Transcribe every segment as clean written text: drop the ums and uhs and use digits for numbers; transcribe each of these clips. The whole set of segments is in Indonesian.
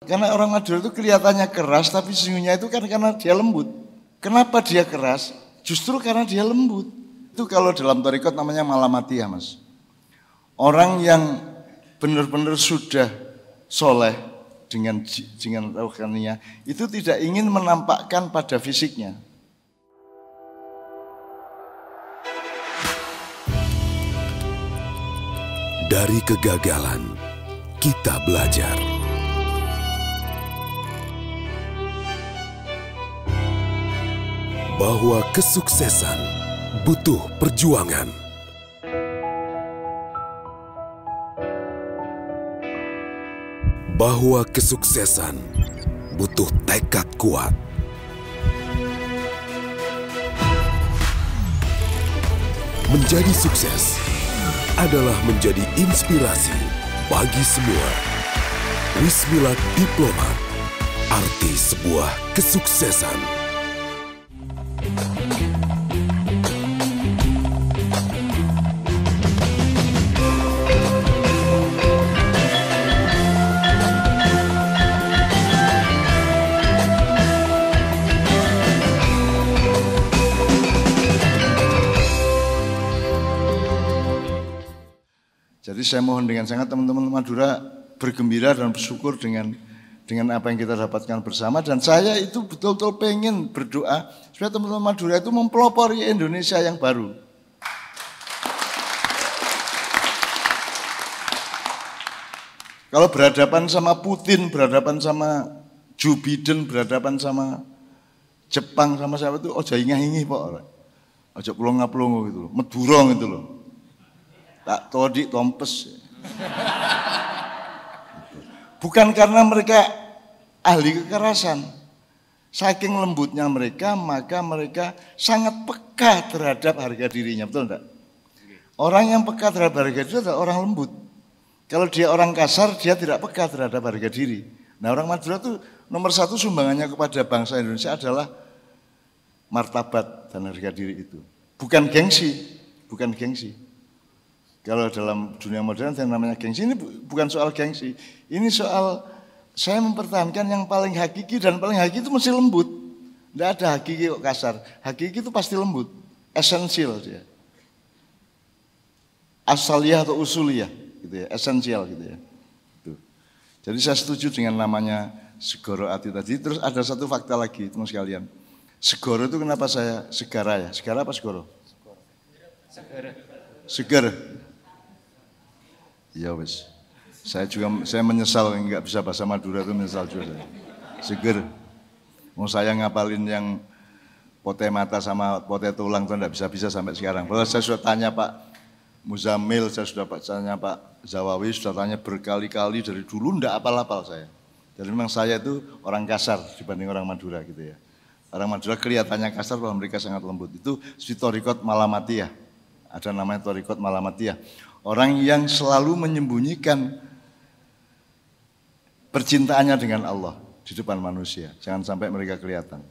Karena orang Madura itu kelihatannya keras, tapi sesungguhnya itu kan karena dia lembut. Kenapa dia keras? Justru karena dia lembut. Itu kalau dalam thariqat namanya malamatiyah, Mas. Orang yang benar-benar sudah soleh dengan rohaninya, itu tidak ingin menampakkan pada fisiknya. Dari kegagalan, kita belajar. Bahwa kesuksesan butuh perjuangan. Bahwa kesuksesan butuh tekad kuat. Menjadi sukses adalah menjadi inspirasi bagi semua. Wismilak Diplomat, arti sebuah kesuksesan. Jadi saya mohon dengan sangat teman-teman Madura bergembira dan bersyukur dengan apa yang kita dapatkan bersama. Dan saya itu betul-betul pengen berdoa supaya teman-teman Madura itu mempelopori Indonesia yang baru. Kalau berhadapan sama Putin, berhadapan sama Joe Biden, berhadapan sama Jepang, sama siapa itu, ojo ingah-ingih Pak. Ojo pelongo-pelongo gitu loh, medurong itu loh. Tak todik tompes. Bukan karena mereka ahli kekerasan. Saking lembutnya mereka, maka mereka sangat peka terhadap harga dirinya, betul enggak? Orang yang peka terhadap harga diri adalah orang lembut. Kalau dia orang kasar, dia tidak peka terhadap harga diri. Nah, orang Madura itu nomor satu sumbangannya kepada bangsa Indonesia adalah martabat dan harga diri itu. Bukan gengsi, bukan gengsi. Kalau dalam dunia modern yang namanya gengsi, ini bukan soal gengsi. Ini soal saya mempertahankan yang paling hakiki, dan paling hakiki itu mesti lembut. Tidak ada hakiki kok kasar. Hakiki itu pasti lembut, esensial dia. Asaliyah atau usuliyah, gitu ya, esensial gitu ya. Tuh. Jadi saya setuju dengan namanya Segoro Ati tadi. Terus ada satu fakta lagi, teman sekalian. Segoro itu kenapa saya segara ya? Segara apa segoro? Seger. Ya wes, saya menyesal nggak bisa bahasa Madura itu, menyesal juga saya. Seger, mau saya ngapalin yang pote mata sama pote tulang itu nggak bisa sampai sekarang. Padahal saya sudah tanya Pak Muzamil, saya sudah tanya Pak Zawawi, sudah tanya berkali-kali dari dulu, nggak apal-apal saya. Jadi memang saya itu orang kasar dibanding orang Madura gitu ya. Orang Madura kelihatannya kasar, bahwa mereka sangat lembut. Itu si thariqat malamatiyah, ada namanya thariqat malamatiyah. Orang yang selalu menyembunyikan percintaannya dengan Allah di depan manusia. Jangan sampai mereka kelihatan.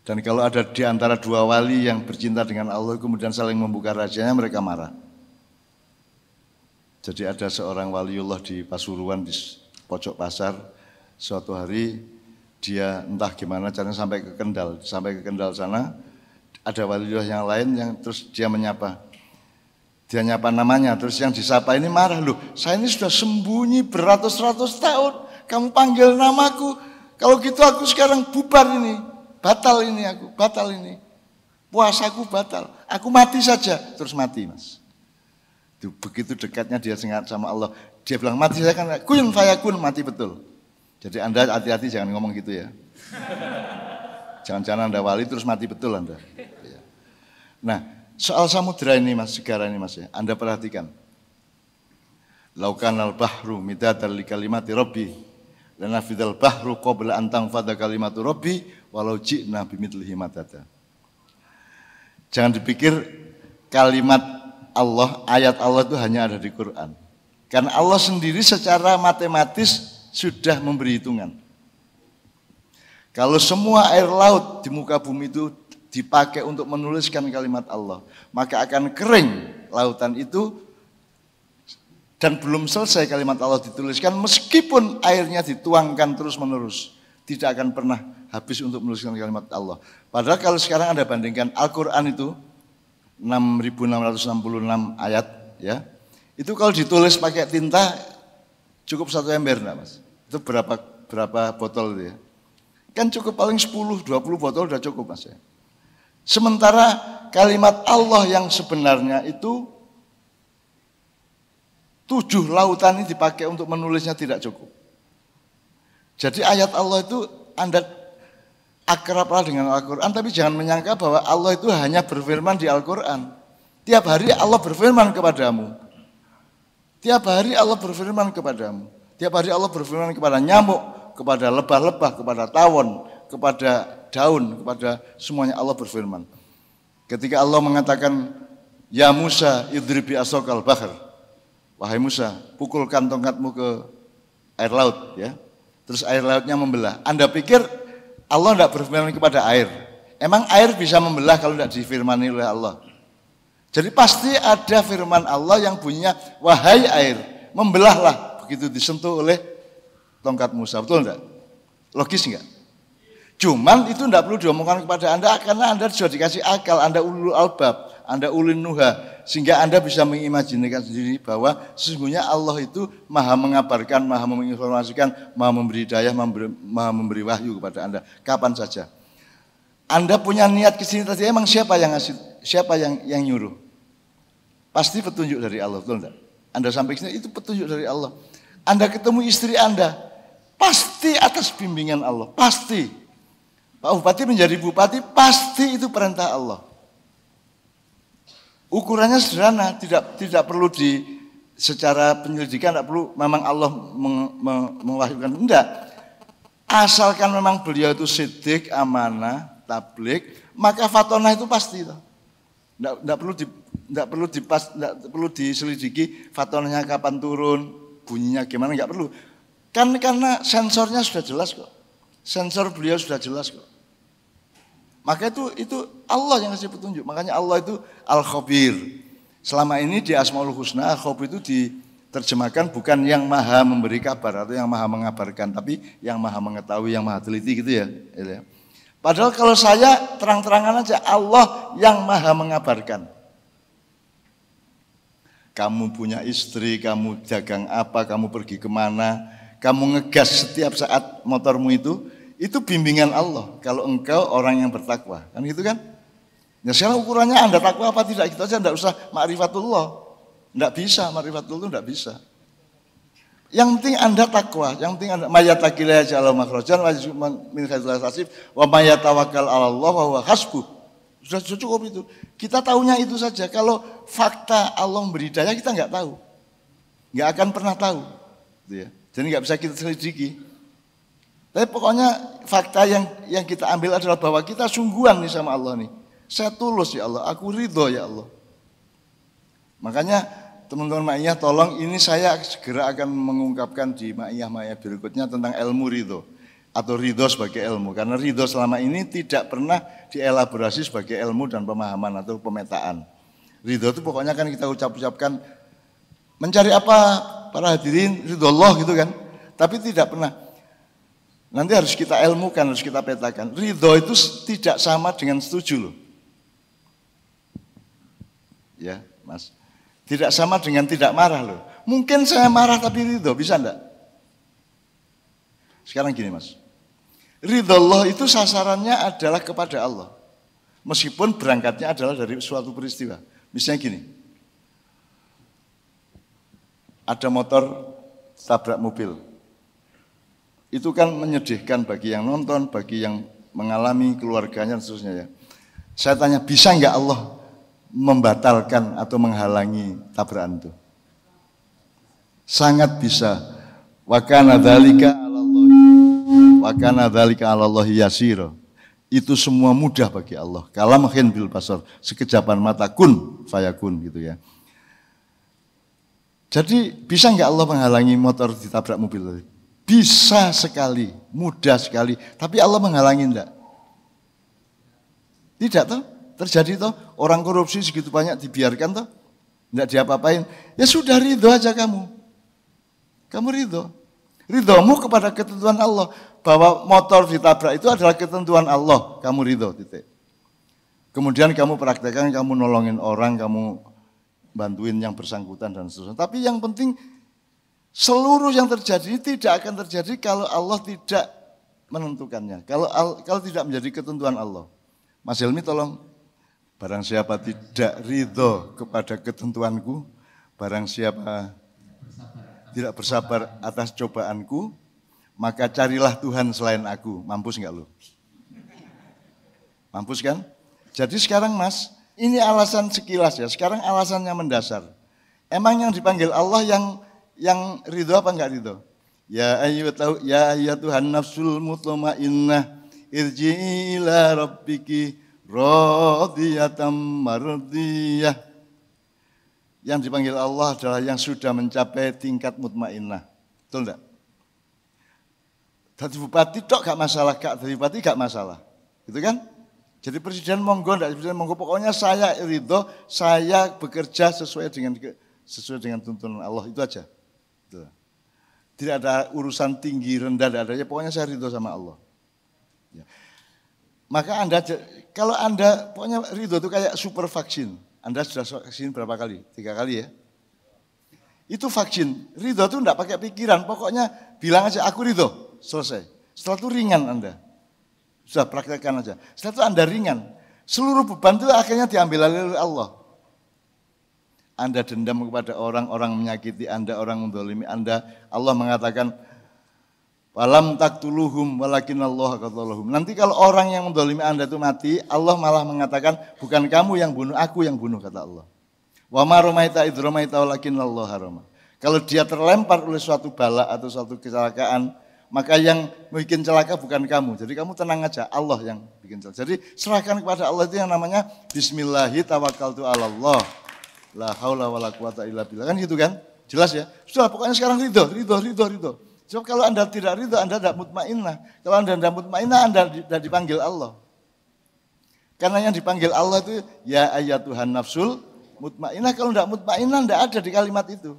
Dan kalau ada di antara dua wali yang bercinta dengan Allah, kemudian saling membuka rahasianya, mereka marah. Jadi ada seorang waliullah di Pasuruan, di pojok pasar. Suatu hari dia entah gimana caranya sampai ke Kendal. Sampai ke Kendal sana, ada waliullah yang lain yang terus dia menyapa. Dia nyapa namanya, terus yang disapa ini marah, loh saya ini sudah sembunyi beratus-ratus tahun, kamu panggil namaku, kalau gitu aku sekarang bubar ini, batal ini, puasaku batal, aku mati saja, terus mati Mas. Itu begitu dekatnya dia sama Allah, dia bilang mati saya kan, kun fayakun, mati betul. Jadi Anda hati-hati jangan ngomong gitu ya. Jangan-jangan Anda wali terus mati betul Anda. Nah, soal samudera ini Mas, segara ini Mas ya, Anda perhatikan. Laukanal bahru midadal li kalimati rabbi lanafidal bahru qabla an tanfada kalimatu rabbi walau ji'na bimithlihi madada. Jangan dipikir kalimat Allah, ayat Allah itu hanya ada di Quran. Karena Allah sendiri secara matematis sudah memberi hitungan. Kalau semua air laut di muka bumi itu dipakai untuk menuliskan kalimat Allah, maka akan kering lautan itu Dan belum selesai kalimat Allah dituliskan, meskipun airnya dituangkan terus-menerus, tidak akan pernah habis untuk menuliskan kalimat Allah. Padahal kalau sekarang Anda bandingkan Al-Quran itu 6.666 ayat, ya, itu kalau ditulis pakai tinta cukup 1 ember, enggak, Mas? Itu berapa botol itu ya? Kan cukup paling 10-20 botol udah cukup, Mas ya. Sementara kalimat Allah yang sebenarnya itu 7 lautan ini dipakai untuk menulisnya tidak cukup. Jadi ayat Allah itu Anda akrablah dengan Al-Quran, tapi jangan menyangka bahwa Allah itu hanya berfirman di Al-Quran. Tiap hari Allah berfirman kepadamu. Tiap hari Allah berfirman kepadamu. Tiap hari Allah berfirman kepada nyamuk, kepada lebah-lebah, kepada tawon, kepada daun, kepada semuanya Allah berfirman. Ketika Allah mengatakan, Ya Musa idribi asokal bahr. Wahai Musa, pukulkan tongkatmu ke air laut, ya. Terus air lautnya membelah. Anda pikir Allah tidak berfirman kepada air? Emang air bisa membelah kalau tidak difirmani oleh Allah? Jadi pasti ada firman Allah yang bunyinya, wahai air, membelahlah, begitu disentuh oleh tongkat Musa. Betul enggak? Logis enggak? Cuman itu tidak perlu diomongkan kepada Anda, karena Anda sudah dikasih akal, Anda ulul albab, Anda ulin nuha, sehingga Anda bisa mengimajinkan sendiri bahwa sesungguhnya Allah itu maha mengabarkan, maha menginformasikan, maha memberi hidayah, maha memberi wahyu kepada Anda kapan saja. Anda punya niat ke sini tadi, emang siapa yang ngasih, siapa yang nyuruh? Pasti petunjuk dari Allah, betul enggak? Anda sampai ke sini itu petunjuk dari Allah. Anda ketemu istri Anda, pasti atas bimbingan Allah, pasti. Pak Bupati menjadi bupati, pasti itu perintah Allah. Ukurannya sederhana, tidak perlu secara penyelidikan, tidak perlu memang Allah mewahyukan, enggak. Asalkan memang beliau itu siddiq, amanah, tabligh, maka fatonah itu pasti. Tidak perlu diselidiki fatonahnya kapan turun, bunyinya gimana, enggak perlu. Karena sensornya sudah jelas kok. Sensor beliau sudah jelas kok. Maka itu Allah yang kasih petunjuk. Makanya Allah itu Al-Khabir. Selama ini di Asmaul Husna, Al-Khabir itu diterjemahkan bukan yang maha memberi kabar atau yang maha mengabarkan, tapi yang maha mengetahui, yang maha teliti gitu ya. Padahal kalau saya terang-terangan aja, Allah yang maha mengabarkan. Kamu punya istri, kamu dagang apa, kamu pergi kemana, kamu ngegas setiap saat motormu itu bimbingan Allah. Kalau engkau orang yang bertakwa, kan gitu kan? Ya sekarang ukurannya Anda takwa apa tidak, gitu aja, tidak usah ma'rifatullah. Tidak bisa, ma'rifatullah tidak bisa. Yang penting Anda takwa, yang penting Anda mayyatakillah ja'ala makhrajan wa min khairillah tasib wa mayyatawakkal 'ala Allah wa huwa hasbuh. Sudah cukup itu. Kita tahunya itu saja. Kalau fakta Allah memberi hidayah kita nggak tahu. Nggak akan pernah tahu. Gitu ya. Jadi nggak bisa kita selidiki. Tapi pokoknya fakta yang kita ambil adalah bahwa kita sungguhan nih sama Allah nih. Saya tulus ya Allah, aku ridho ya Allah. Makanya teman-teman Ma'iyah tolong, ini saya segera akan mengungkapkan di Ma'iyah berikutnya tentang ilmu ridho. Atau ridho sebagai ilmu. Karena ridho selama ini tidak pernah dielaborasi sebagai ilmu dan pemahaman atau pemetaan. Ridho itu pokoknya kan kita ucapkan mencari apa para hadirin, ridho Allah gitu kan. Tapi tidak pernah. Nanti harus kita ilmukan, harus kita petakan. Ridho itu tidak sama dengan setuju loh. Ya, Mas. Tidak sama dengan tidak marah loh. Mungkin saya marah tapi ridho, bisa enggak? Sekarang gini Mas. Ridho Allah itu sasarannya adalah kepada Allah. Meskipun berangkatnya adalah dari suatu peristiwa. Misalnya gini. Ada motor tabrak mobil. Itu kan menyedihkan bagi yang nonton, bagi yang mengalami, keluarganya dan seterusnya ya. Saya tanya, bisa enggak Allah membatalkan atau menghalangi tabrakan itu? Sangat bisa. Wa kana dzalika 'alallahi yasira. Itu semua mudah bagi Allah. Kalamhin bil basar, sekejapan mata kun fayakun gitu ya. Jadi bisa enggak Allah menghalangi motor ditabrak mobil tadi? Bisa sekali, mudah sekali. Tapi Allah menghalangi enggak? Tidak toh? Terjadi toh? Orang korupsi segitu banyak dibiarkan toh? Enggak diapa-apain, ya sudah ridho aja kamu. Kamu ridho. Ridhomu kepada ketentuan Allah. Bahwa motor ditabrak itu adalah ketentuan Allah. Kamu ridho, titik. Kemudian kamu praktekkan, kamu nolongin orang, kamu bantuin yang bersangkutan dan seterusnya. Tapi yang penting seluruh yang terjadi tidak akan terjadi kalau Allah tidak menentukannya. Kalau tidak menjadi ketentuan Allah. Mas Helmi tolong, barang siapa tidak ridho kepada ketentuanku, barang siapa tidak bersabar atas cobaanku, maka carilah Tuhan selain aku. Mampus enggak lu? Mampus kan? Jadi sekarang Mas, ini alasan sekilas ya. Sekarang alasannya mendasar. Emang yang dipanggil Allah yang ridho apa enggak ridho? Ya Tuhan nafsul mutmainnah irji'i ila rabbiki radiyatan mardiyah. Yang dipanggil Allah adalah yang sudah mencapai tingkat mutmainnah. Betul enggak? Jadi bupati tok gak masalah, jadi bupati gak masalah. Gitu kan? Jadi presiden monggo, enggak presiden monggo, pokoknya saya ridho, saya bekerja sesuai dengan tuntunan Allah, itu aja. Gitu. Tidak ada urusan tinggi rendah, tidak ada, ya pokoknya saya ridho sama Allah. Ya. Maka kalau Anda, pokoknya ridho itu kayak super vaksin. Anda sudah vaksin berapa kali? 3 kali ya? Itu vaksin. Ridho itu enggak pakai pikiran, pokoknya bilang aja aku ridho, selesai. Setelah itu ringan Anda. Sudah praktekkan aja. Setelah itu Anda ringan. Seluruh beban itu akhirnya diambil oleh Allah. Anda dendam kepada orang menyakiti Anda, orang mendolimi Anda. Allah mengatakan, walam taktuluhum walakin Allah qatalahum. Nanti kalau orang yang mendolimi Anda itu mati, Allah malah mengatakan, bukan kamu yang bunuh, aku yang bunuh, kata Allah. Wa ma ramaita idh ramaita walakin Allah harama. Kalau dia terlempar oleh suatu bala atau suatu kecelakaan, maka yang bikin celaka bukan kamu. Jadi kamu tenang aja, Allah yang bikin celaka. Jadi serahkan kepada Allah itu yang namanya Bismillahi tawakkaltu ala Allah. La haula wala quwata illa billah. Kan gitu kan? Jelas ya? Sudah pokoknya sekarang ridho. Sebab kalau Anda tidak ridho, Anda tidak mutmainnah. Kalau Anda tidak mutmainnah, Anda tidak dipanggil Allah. Karena yang dipanggil Allah itu ya ayyatuhan nafsul mutmainnah. Kalau tidak mutmainnah, tidak ada di kalimat itu.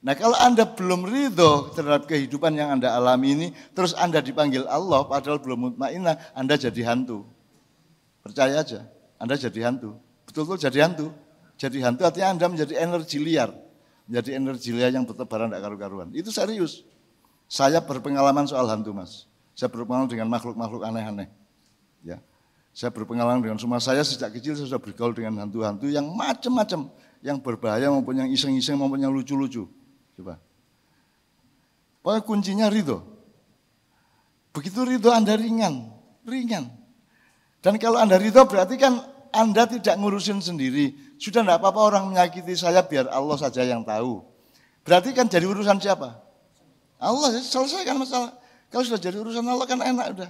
Nah kalau Anda belum ridho terhadap kehidupan yang Anda alami ini, terus Anda dipanggil Allah padahal belum mutmainnah, Anda jadi hantu. Percaya aja, Anda jadi hantu. Betul-betul jadi hantu. Jadi hantu artinya Anda menjadi energi liar. Menjadi energi liar yang bertebaran tidak karu-karuan. Itu serius. Saya berpengalaman soal hantu Mas. Saya berpengalaman dengan makhluk-makhluk aneh-aneh. Ya. Saya berpengalaman dengan semua. Saya sejak kecil saya sudah bergaul dengan hantu-hantu yang macam-macam. Yang berbahaya maupun yang iseng-iseng maupun yang lucu-lucu. Coba. Pokoknya kuncinya ridho. Begitu ridho Anda ringan. Dan kalau Anda ridho berarti kan Anda tidak ngurusin sendiri. Sudah tidak apa-apa orang menyakiti saya biar Allah saja yang tahu. Berarti kan jadi urusan siapa? Allah, selesaikan masalah. Kalau sudah jadi urusan Allah kan enak udah.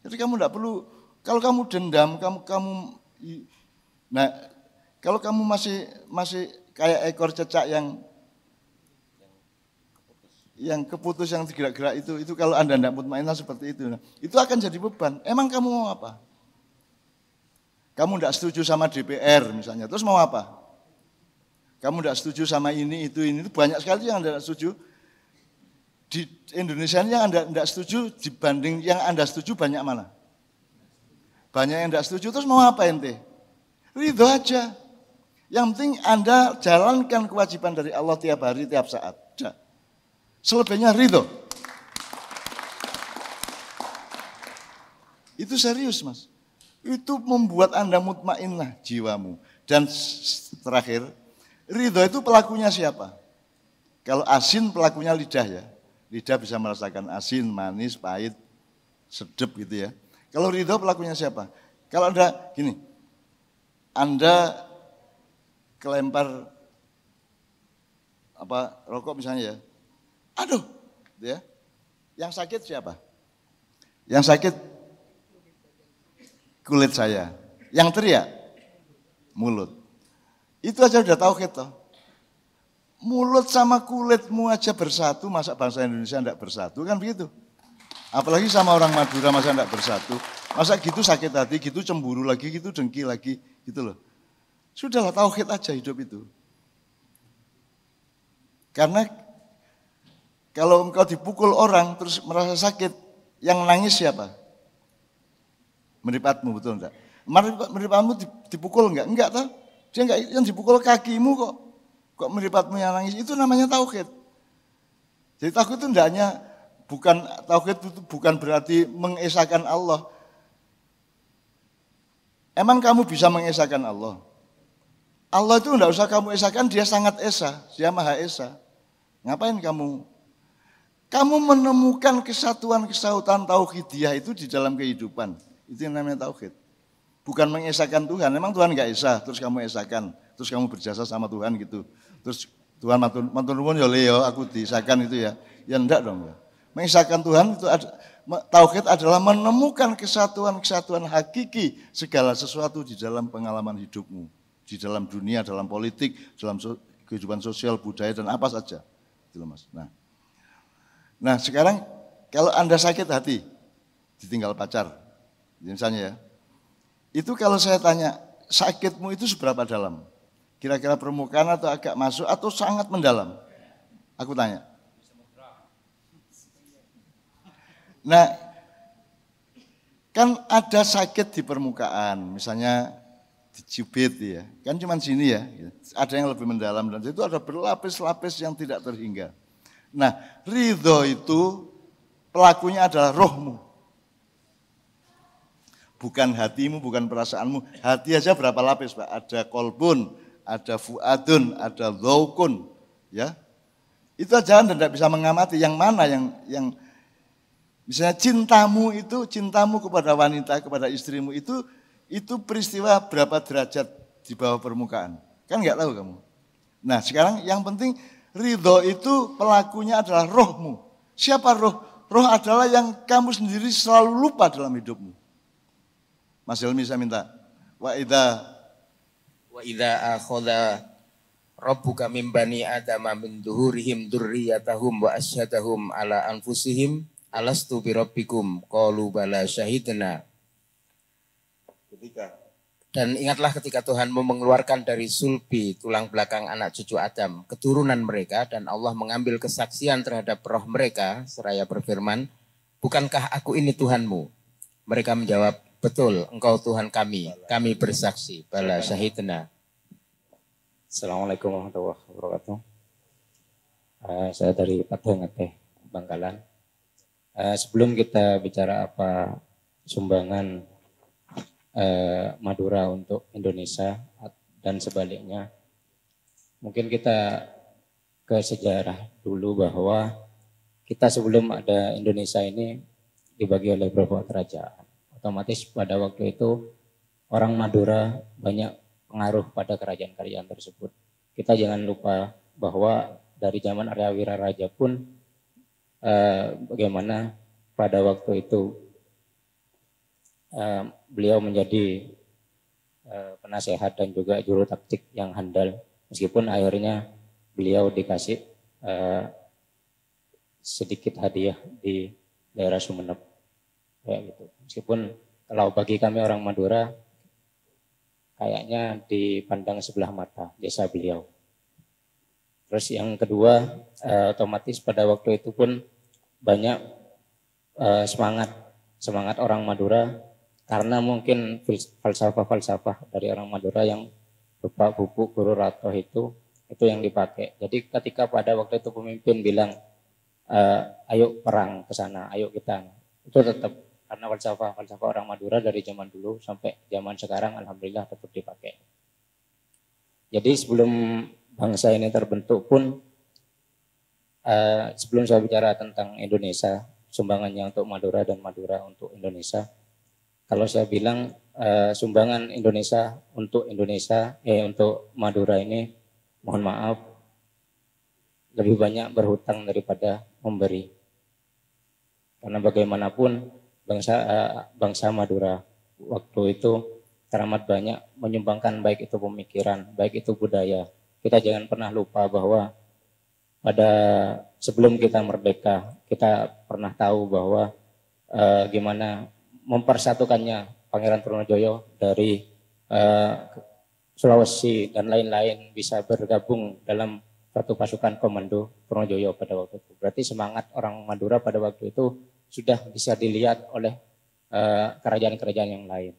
Jadi kamu tidak perlu, kalau kamu dendam, nah kalau kamu masih kayak ekor cecak yang keputus, yang gerak-gerak itu kalau Anda tidak mutmainnah seperti itu, nah, itu akan jadi beban. Emang kamu mau apa? Kamu tidak setuju sama DPR misalnya, terus mau apa? Kamu tidak setuju sama ini, itu banyak sekali yang Anda tidak setuju. Di Indonesia ini yang Anda tidak setuju dibanding yang Anda setuju banyak mana? Banyak yang tidak setuju, terus mau apa ente? Ridho aja. Yang penting Anda jalankan kewajiban dari Allah tiap hari, tiap saat. Selebihnya ridho. Itu serius Mas. Itu membuat Anda mutmainnah jiwamu. Dan terakhir, ridho itu pelakunya siapa? Kalau asin pelakunya lidah ya. Lidah bisa merasakan asin, manis, pahit, sedap gitu ya. Kalau ridho pelakunya siapa? Kalau Anda gini, Anda kelempar rokok misalnya ya. Aduh, ya. Yang sakit siapa? Yang sakit kulit saya. Yang teriak mulut. Itu aja udah tahu kita. Mulut sama kulitmu aja bersatu, masa bangsa Indonesia enggak bersatu kan begitu? Apalagi sama orang Madura masa enggak bersatu. Masa gitu sakit hati, gitu cemburu lagi, gitu dengki lagi, gitu loh. Sudahlah tauhid aja hidup itu. Karena kalau engkau dipukul orang terus merasa sakit, yang nangis siapa? Meripatmu, betul enggak? Meripatmu dipukul enggak? Enggak toh? Dia enggak, yang dipukul kakimu kok. Kok meripatmu yang nangis? Itu namanya tauhid. Jadi tauhid itu tauhid itu bukan berarti mengesahkan Allah. Emang kamu bisa mengesahkan Allah? Allah itu enggak usah kamu esahkan, dia sangat esa, dia maha esa. Ngapain kamu? Kamu menemukan kesatuan tauhidiyah itu di dalam kehidupan. Itu yang namanya tauhid. Bukan mengesahkan Tuhan. Memang Tuhan enggak esa, terus kamu esahkan, terus kamu berjasa sama Tuhan gitu. Terus Tuhan matur nuwun ya Leo, aku disahkan itu ya. Ya enggak dong ya. Mengesahkan Tuhan itu tauhid adalah menemukan kesatuan hakiki segala sesuatu di dalam pengalaman hidupmu, di dalam dunia, dalam politik, dalam kehidupan sosial, budaya dan apa saja. Gitu Mas. Nah, sekarang kalau Anda sakit hati ditinggal pacar, misalnya ya. Itu kalau saya tanya, sakitmu itu seberapa dalam? Kira-kira permukaan atau agak masuk atau sangat mendalam? Aku tanya. Nah, kan ada sakit di permukaan, misalnya dicubit ya, kan cuma sini ya. Ada yang lebih mendalam dan itu ada berlapis-lapis yang tidak terhingga. Nah, ridho itu pelakunya adalah rohmu. Bukan hatimu, bukan perasaanmu. Hati aja berapa lapis Pak? Ada kolbun, ada fuadun, ada dhaukun, ya. Itu aja Anda tidak bisa mengamati yang mana yang misalnya cintamu kepada wanita, kepada istrimu itu peristiwa berapa derajat di bawah permukaan. Kan enggak tahu kamu. Nah, sekarang yang penting ridho itu pelakunya adalah rohmu. Siapa roh? Roh adalah yang kamu sendiri selalu lupa dalam hidupmu. Mas Helmi saya minta. Wa idza akhadha rabbuka min bani adama min duhurihim dzurriyyatahum wa asyhadahum ala anfusihim alastu bi rabbikum qalu bala syahidna. Dan ingatlah ketika Tuhanmu mengeluarkan dari sulbi tulang belakang anak cucu Adam keturunan mereka dan Allah mengambil kesaksian terhadap roh mereka seraya berfirman, bukankah aku ini Tuhanmu? Mereka menjawab, betul, engkau Tuhan kami bersaksi, bala syahidna. Assalamualaikum warahmatullahi wabarakatuh. Saya dari Padang Bangkalan. Sebelum kita bicara apa sumbangan Madura untuk Indonesia dan sebaliknya, mungkin kita ke sejarah dulu bahwa kita sebelum ada Indonesia ini dibagi oleh beberapa kerajaan. Otomatis pada waktu itu orang Madura banyak pengaruh pada kerajaan-kerajaan tersebut. Kita jangan lupa bahwa dari zaman Arya Wiraraja pun bagaimana pada waktu itu beliau menjadi penasehat dan juga juru taktik yang handal, meskipun akhirnya beliau dikasih sedikit hadiah di daerah Sumeneb, kayak gitu. Meskipun kalau bagi kami orang Madura kayaknya dipandang sebelah mata desa beliau. Terus yang kedua, otomatis pada waktu itu pun banyak semangat orang Madura. Karena mungkin falsafah dari orang Madura yang Bapak Pupuk Guru Rato itu yang dipakai. Jadi ketika pada waktu itu pemimpin bilang, ayo perang ke sana, ayo kita. Itu tetap karena falsafah orang Madura dari zaman dulu sampai zaman sekarang alhamdulillah tetap dipakai. Jadi sebelum bangsa ini terbentuk pun, sebelum saya bicara tentang Indonesia, sumbangannya untuk Madura dan Madura untuk Indonesia, kalau saya bilang sumbangan Indonesia untuk Madura ini, mohon maaf, lebih banyak berhutang daripada memberi. Karena bagaimanapun bangsa Madura waktu itu teramat banyak menyumbangkan baik itu pemikiran, baik itu budaya. Kita jangan pernah lupa bahwa pada sebelum kita merdeka, kita pernah tahu bahwa gimana mempersatukannya Pangeran Trunojoyo dari Sulawesi dan lain-lain bisa bergabung dalam suatu pasukan komando Trunojoyo pada waktu itu. Berarti semangat orang Madura pada waktu itu sudah bisa dilihat oleh kerajaan-kerajaan yang lain.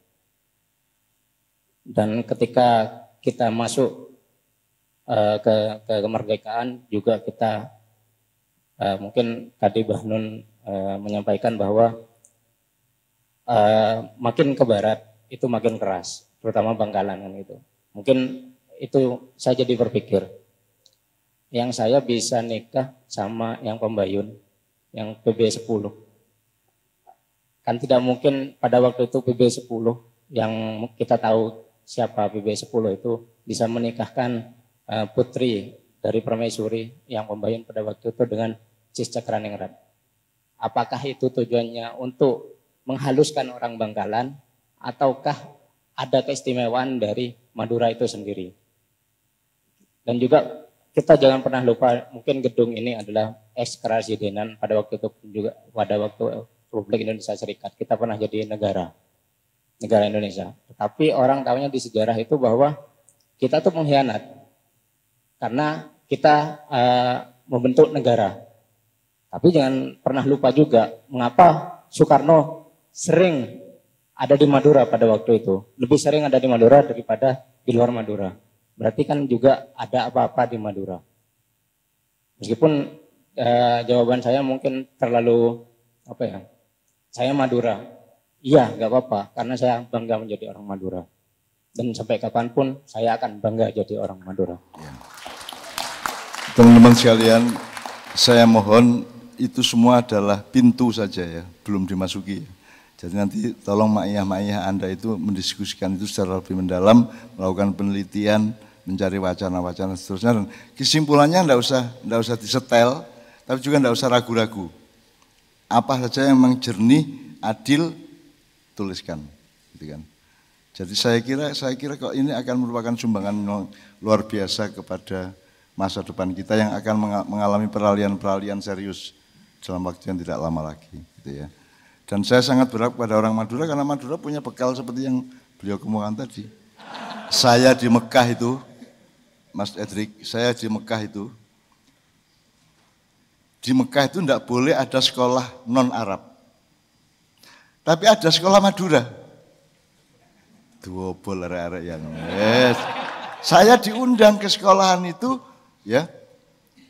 Dan ketika kita masuk ke kemerdekaan juga kita mungkin tadi Bahnun menyampaikan bahwa makin ke barat itu makin keras, terutama Bangkalan kan itu. Mungkin itu saya jadi berpikir, yang saya bisa nikah sama yang Pembayun, yang PB10. Kan tidak mungkin pada waktu itu PB10 yang kita tahu siapa PB10 itu bisa menikahkan putri dari permaisuri yang Pembayun pada waktu itu dengan Ciscakraningrat. Apakah itu tujuannya untuk menghaluskan orang Bangkalan ataukah ada keistimewaan dari Madura itu sendiri? Dan juga kita jangan pernah lupa, mungkin gedung ini adalah ex-kerajaan pada waktu itu juga, pada waktu Republik Indonesia Serikat kita pernah jadi negara Indonesia. Tetapi orang tahunya di sejarah itu bahwa kita tuh mengkhianat karena kita membentuk negara. Tapi jangan pernah lupa juga mengapa Soekarno sering ada di Madura pada waktu itu. Lebih sering ada di Madura daripada di luar Madura. Berarti kan juga ada apa-apa di Madura. Meskipun jawaban saya mungkin terlalu saya Madura. Iya, nggak apa-apa, karena saya bangga menjadi orang Madura. Dan sampai kapanpun saya akan bangga jadi orang Madura. Ya. Teman-teman sekalian, saya mohon itu semua adalah pintu saja ya, belum dimasuki. Jadi nanti tolong ma'iyah Anda itu mendiskusikan itu secara lebih mendalam, melakukan penelitian, mencari wacana-wacana seterusnya. Dan kesimpulannya enggak usah disetel, tapi juga enggak usah ragu-ragu. Apa saja yang memang jernih, adil, tuliskan, gitu kan. Jadi saya kira kok ini akan merupakan sumbangan luar biasa kepada masa depan kita yang akan mengalami peralihan-peralihan serius dalam waktu yang tidak lama lagi, gitu ya. Dan saya sangat berharap pada orang Madura karena Madura punya bekal seperti yang beliau kemukakan tadi. Saya di Mekah itu, Mas Edrik, saya di Mekah itu enggak boleh ada sekolah non-Arab. Tapi ada sekolah Madura. Dua bol arek-arek yang yes. Saya diundang ke sekolahan itu, ya.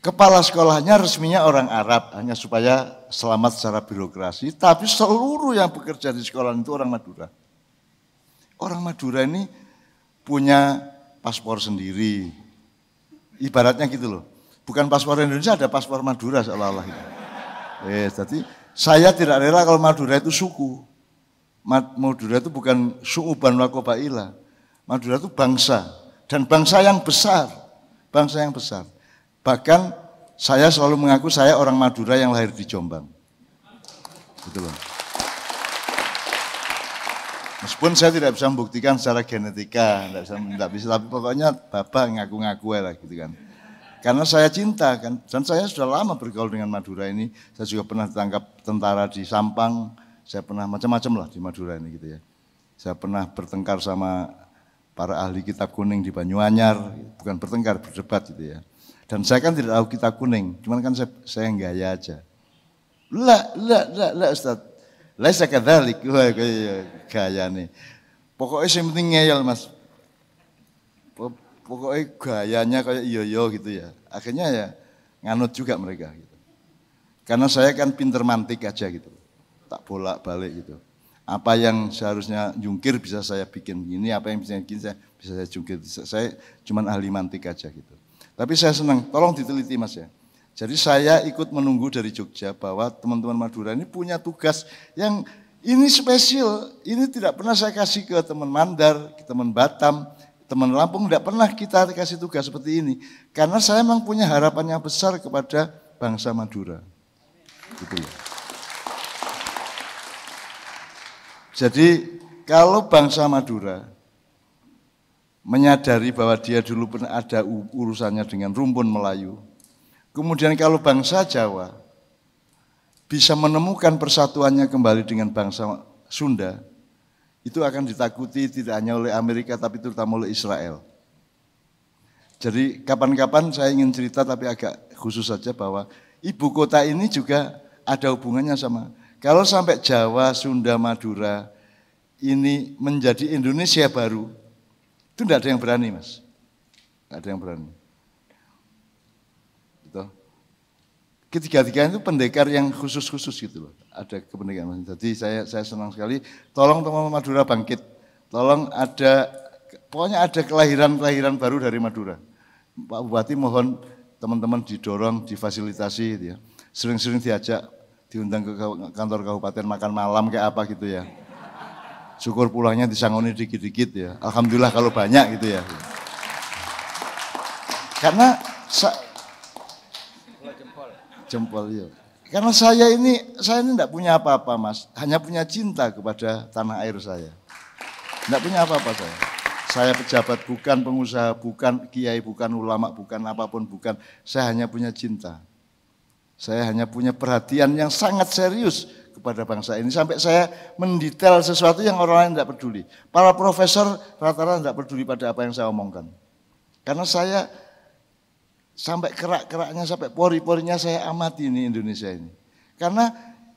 Kepala sekolahnya resminya orang Arab, hanya supaya selamat secara birokrasi. Tapi seluruh yang bekerja di sekolah itu orang Madura. Orang Madura ini punya paspor sendiri. Ibaratnya gitu loh. Bukan paspor Indonesia, ada paspor Madura seolah-olah. Jadi saya tidak rela kalau Madura itu suku. Madura itu bukan su'uban wa qabaila. Madura itu bangsa. Dan bangsa yang besar. Bangsa yang besar. Bahkan saya selalu mengaku saya orang Madura yang lahir di Jombang. Gitu loh. Meskipun saya tidak bisa membuktikan secara genetika, tidak bisa, tapi pokoknya Bapak ngaku-ngaku lah gitu kan. Karena saya cinta kan, dan saya sudah lama bergaul dengan Madura ini. Saya juga pernah ditangkap tentara di Sampang, saya pernah macam-macam lah di Madura ini gitu ya. Saya pernah bertengkar sama para ahli kitab kuning di Banyuanyar, bukan bertengkar, berdebat gitu ya. Dan saya kan tidak tahu kitab kuning, cuman kan saya gaya aja. La Ustaz. Laisa kadzalik, gaya nih. Pokoknya yang penting ngeyel Mas. Pokoknya gayanya kayak iyo gitu ya. Akhirnya ya nganut juga mereka gitu. Karena saya kan pinter mantik aja gitu. Tak bolak-balik gitu. Apa yang seharusnya jungkir bisa saya bikin gini, apa yang bisa saya jungkir. Saya cuman ahli mantik aja gitu. Tapi saya senang, tolong diteliti Mas ya. Jadi saya ikut menunggu dari Jogja bahwa teman-teman Madura ini punya tugas yang ini spesial. Ini tidak pernah saya kasih ke teman Mandar, ke teman Batam, teman Lampung, tidak pernah kita kasih tugas seperti ini. Karena saya memang punya harapan yang besar kepada bangsa Madura. Gitu ya. Jadi kalau bangsa Madura menyadari bahwa dia dulu pernah ada urusannya dengan rumpun Melayu. Kemudian kalau bangsa Jawa bisa menemukan persatuannya kembali dengan bangsa Sunda, itu akan ditakuti tidak hanya oleh Amerika tapi terutama oleh Israel. Jadi kapan-kapan saya ingin cerita tapi agak khusus saja bahwa ibu kota ini juga ada hubungannya sama. Kalau sampai Jawa, Sunda, Madura ini menjadi Indonesia baru, itu tidak ada yang berani, Mas. Tidak ada yang berani. Betul. Ketiga-tiga itu pendekar yang khusus-khusus gitu loh. Ada kependekaan. Jadi saya senang sekali. Tolong teman-teman Madura bangkit. Tolong pokoknya ada kelahiran baru dari Madura. Pak Bupati mohon teman-teman didorong, difasilitasi gitu ya. Sering-sering diajak, diundang ke kantor kabupaten makan malam kayak apa gitu ya. Syukur pulangnya disangoni dikit-dikit ya. Alhamdulillah kalau banyak gitu ya. Karena jempol ya. Karena saya ini tidak punya apa-apa, Mas. Hanya punya cinta kepada tanah air saya. Tidak punya apa-apa saya. Saya pejabat bukan, pengusaha bukan, kiai bukan, ulama bukan, apapun bukan. Saya hanya punya cinta. Saya hanya punya perhatian yang sangat serius kepada bangsa ini. Sampai saya mendetail sesuatu yang orang lain tidak peduli. Para profesor rata-rata tidak peduli pada apa yang saya omongkan. Karena saya sampai kerak-keraknya, sampai pori-porinya saya amati ini Indonesia ini. Karena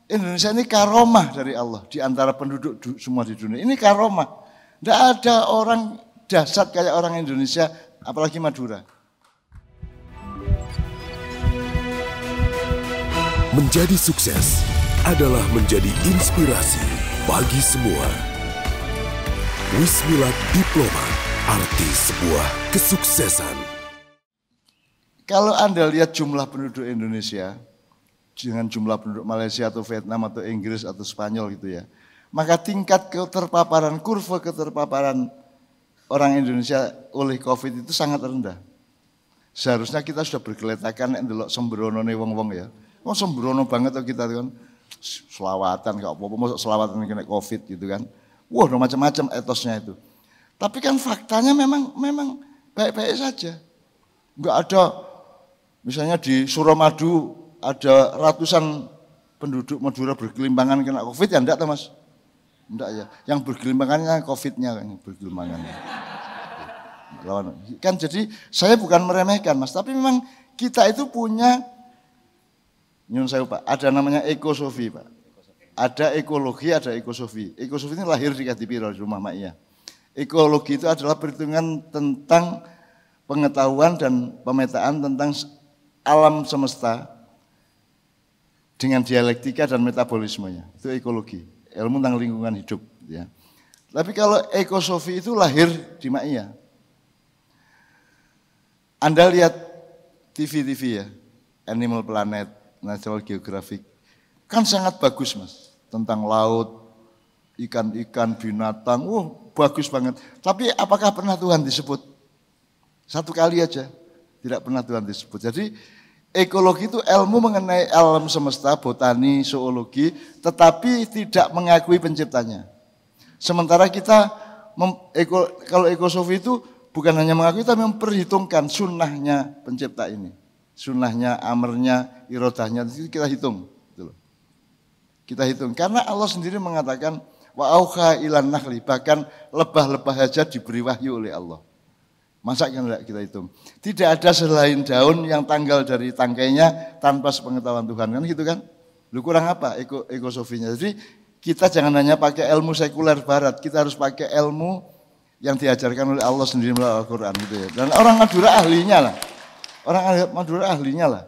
Indonesia ini karomah dari Allah di antara penduduk semua di dunia. Ini karomah. Tidak ada orang dahsyat kayak orang Indonesia, apalagi Madura. Menjadi sukses adalah menjadi inspirasi bagi semua. Wismilak Diplomat, arti sebuah kesuksesan. Kalau Anda lihat jumlah penduduk Indonesia dengan jumlah penduduk Malaysia atau Vietnam atau Inggris atau Spanyol gitu ya, maka tingkat keterpaparan, kurva keterpaparan orang Indonesia oleh COVID itu sangat rendah. Seharusnya kita sudah bergeletakan ndelok sembronone wong-wong ya. Oh sembrono banget tuh kita kan, selawatan gak apa-apa, masuk selawatan kena COVID gitu kan. Wah udah macam-macam etosnya itu. Tapi kan faktanya memang baik-baik saja. Enggak ada, misalnya di Suramadu ada ratusan penduduk Madura bergelimpangan kena COVID ya enggak tuh Mas? Enggak ya, yang bergelimpangannya COVID-nya kan bergelimpangannya. Kan jadi saya bukan meremehkan Mas, tapi memang kita itu punya nyun saya Pak, ada namanya ekosofi Pak. Ada ekologi, ada ekosofi. Ekosofi ini lahir di Kadipiro di rumah Mak Iya. Ekologi itu adalah perhitungan tentang pengetahuan dan pemetaan tentang alam semesta dengan dialektika dan metabolismenya. Itu ekologi, ilmu tentang lingkungan hidup ya. Tapi kalau ekosofi itu lahir di Mak Iya. Anda lihat TV ya, Animal Planet, National Geographic, kan sangat bagus Mas, tentang laut, ikan-ikan, binatang, bagus banget. Tapi apakah pernah Tuhan disebut? Satu kali aja, tidak pernah Tuhan disebut. Jadi ekologi itu ilmu mengenai alam semesta, botani, zoologi, tetapi tidak mengakui penciptanya. Sementara kita, kalau ekosofi itu bukan hanya mengakui, tapi memperhitungkan sunnahnya pencipta ini. Sunnahnya, amarnya, irodahnya, itu kita hitung. Kita hitung, karena Allah sendiri mengatakan, wa auha ilan nakhli, bahkan lebah-lebah saja diberi wahyu oleh Allah. Masa kan kita hitung? Tidak ada selain daun yang tanggal dari tangkainya tanpa sepengetahuan Tuhan, kan gitu kan? Lu kurang apa ekosofinya? Jadi kita jangan hanya pakai ilmu sekuler barat, kita harus pakai ilmu yang diajarkan oleh Allah sendiri melalui Al-Quran gitu ya. Dan orang Madura ahlinya lah. Orang Madura ahlinya lah.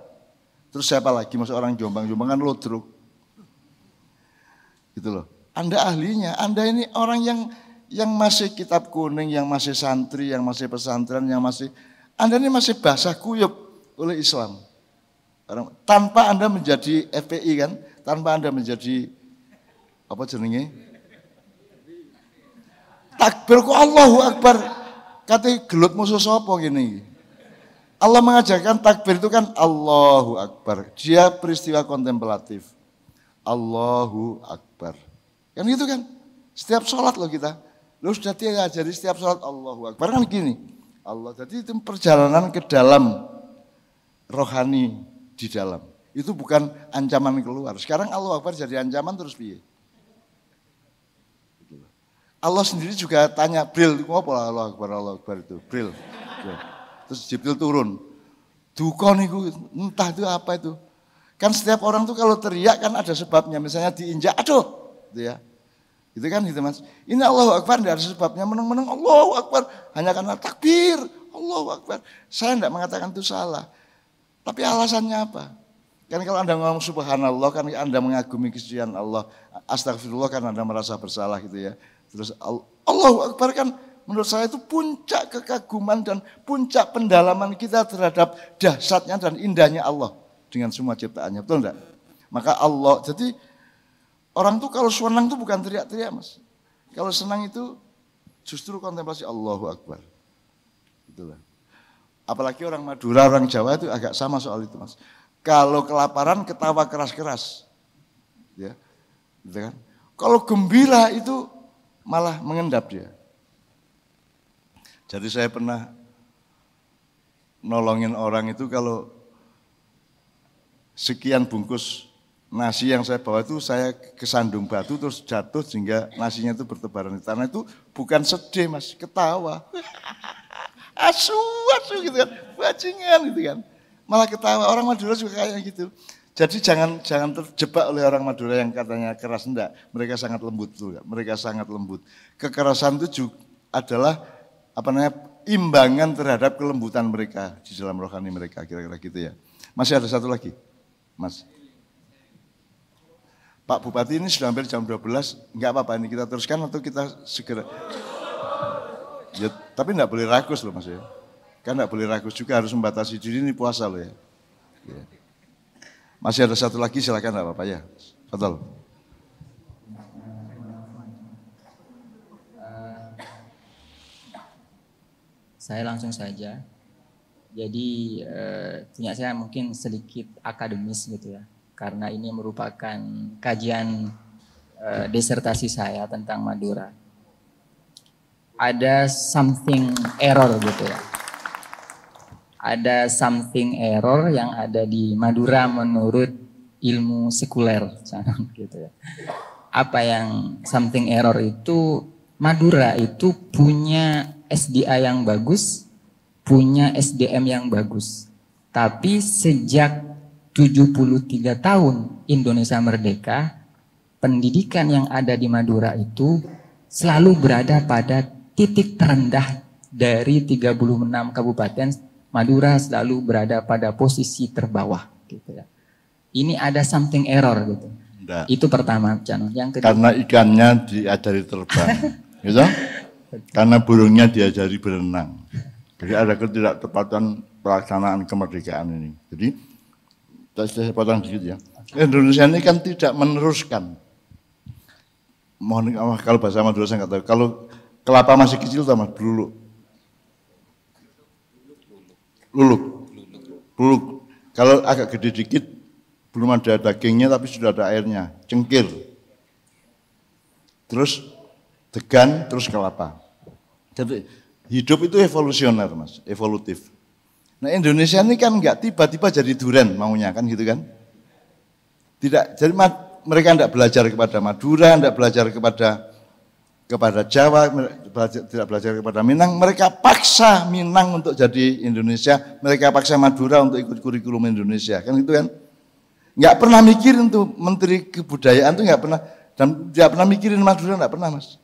Terus siapa lagi? Masuk orang Jombang kan lodruk. Gitu loh. Anda ahlinya, Anda ini orang yang masih kitab kuning, yang masih santri, yang masih pesantren, yang masih, Anda ini masih basah kuyup oleh Islam. Tanpa Anda menjadi FPI kan, tanpa Anda menjadi apa jenenge? Takbir ku Allahu Akbar. Kata gelut musuh sapa gini. Allah mengajarkan takbir itu kan Allahu Akbar. Dia peristiwa kontemplatif. Allahu Akbar. Kan gitu kan? Setiap sholat loh kita. Lu sudah diajari setiap sholat Allahu Akbar kan gini. Allah. Jadi itu perjalanan ke dalam rohani di dalam. Itu bukan ancaman keluar. Sekarang Allahu Akbar jadi ancaman terus piye? Allah sendiri juga tanya Bril, apa Allahu Akbar itu? Bril. Terus Jibril turun. Duka niku, entah itu apa itu. Kan setiap orang tuh kalau teriak kan ada sebabnya. Misalnya diinjak, aduh. Gitu ya. Gitu kan gitu Mas. Ini Allahu Akbar tidak ada sebabnya. Menang-menang Allahu Akbar. Hanya karena takbir. Allahu Akbar. Saya tidak mengatakan itu salah. Tapi alasannya apa? Kan kalau Anda ngomong subhanallah kan Anda mengagumi kesucian Allah. Astagfirullah kan Anda merasa bersalah gitu ya. Terus Allahu Akbar kan menurut saya itu puncak kekaguman dan puncak pendalaman kita terhadap dahsyatnya dan indahnya Allah dengan semua ciptaannya. Betul enggak? Maka Allah, jadi orang tuh kalau senang tuh bukan teriak-teriak Mas. Kalau senang itu justru kontemplasi Allahu Akbar. Itulah. Apalagi orang Madura, orang Jawa itu agak sama soal itu Mas. Kalau kelaparan ketawa keras-keras. Ya. Gitu kan? Kalau gembira itu malah mengendap dia. Jadi saya pernah nolongin orang itu kalau sekian bungkus nasi yang saya bawa itu saya kesandung batu terus jatuh sehingga nasinya itu bertebaran di tanah, itu bukan sedih Mas, ketawa. Asu gitu kan, bajingan gitu kan. Malah ketawa, orang Madura juga kayak gitu. Jadi jangan terjebak oleh orang Madura yang katanya keras, enggak. Mereka sangat lembut tuh, mereka sangat lembut. Kekerasan itu juga adalah imbangan terhadap kelembutan mereka di dalam rohani mereka, kira-kira gitu ya. Masih ada satu lagi, Mas. Pak Bupati ini sudah hampir jam 12, enggak apa-apa ini kita teruskan atau kita segera. Ya, tapi enggak boleh ragus loh Mas ya. Kan enggak boleh ragus juga, harus membatasi diri, ini puasa loh ya. Ya. Masih ada satu lagi, silakan enggak apa-apa ya. Betul. Saya langsung saja. Jadi punya saya mungkin sedikit akademis gitu ya. Karena ini merupakan kajian disertasi saya tentang Madura. Ada something error gitu ya. Ada something error yang ada di Madura menurut ilmu sekuler gitu ya. Apa yang something error itu? Madura itu punya SDA yang bagus, punya SDM yang bagus. Tapi sejak 73 tahun Indonesia merdeka, pendidikan yang ada di Madura itu selalu berada pada titik terendah dari 36 kabupaten. Madura selalu berada pada posisi terbawah gitu ya. Ini ada something error gitu. Enggak. Itu pertama, Cano. Yang kedua, karena ikannya diajari terbang, gitu? Karena burungnya diajari berenang. Jadi ada ketidaktepatan pelaksanaan kemerdekaan ini. Jadi saya potong sedikit ya. Indonesia ini kan tidak meneruskan. Mohon kalau bahasa Madura saya nggak tahu. Kalau kelapa masih kecil sama beluluk. Luluk. Kalau agak gede dikit, belum ada dagingnya tapi sudah ada airnya, cengkir. Terus degan, terus kelapa. Jadi hidup itu evolusioner Mas, evolutif. Nah Indonesia ini kan enggak tiba-tiba jadi duren maunya kan gitu kan. Tidak, jadi mereka enggak belajar kepada Madura, enggak belajar kepada Jawa, tidak belajar kepada Minang, mereka paksa Minang untuk jadi Indonesia, mereka paksa Madura untuk ikut kurikulum Indonesia, kan gitu kan? Nggak pernah mikirin tuh Menteri Kebudayaan tuh nggak pernah, dan tidak pernah mikirin Madura, nggak pernah Mas.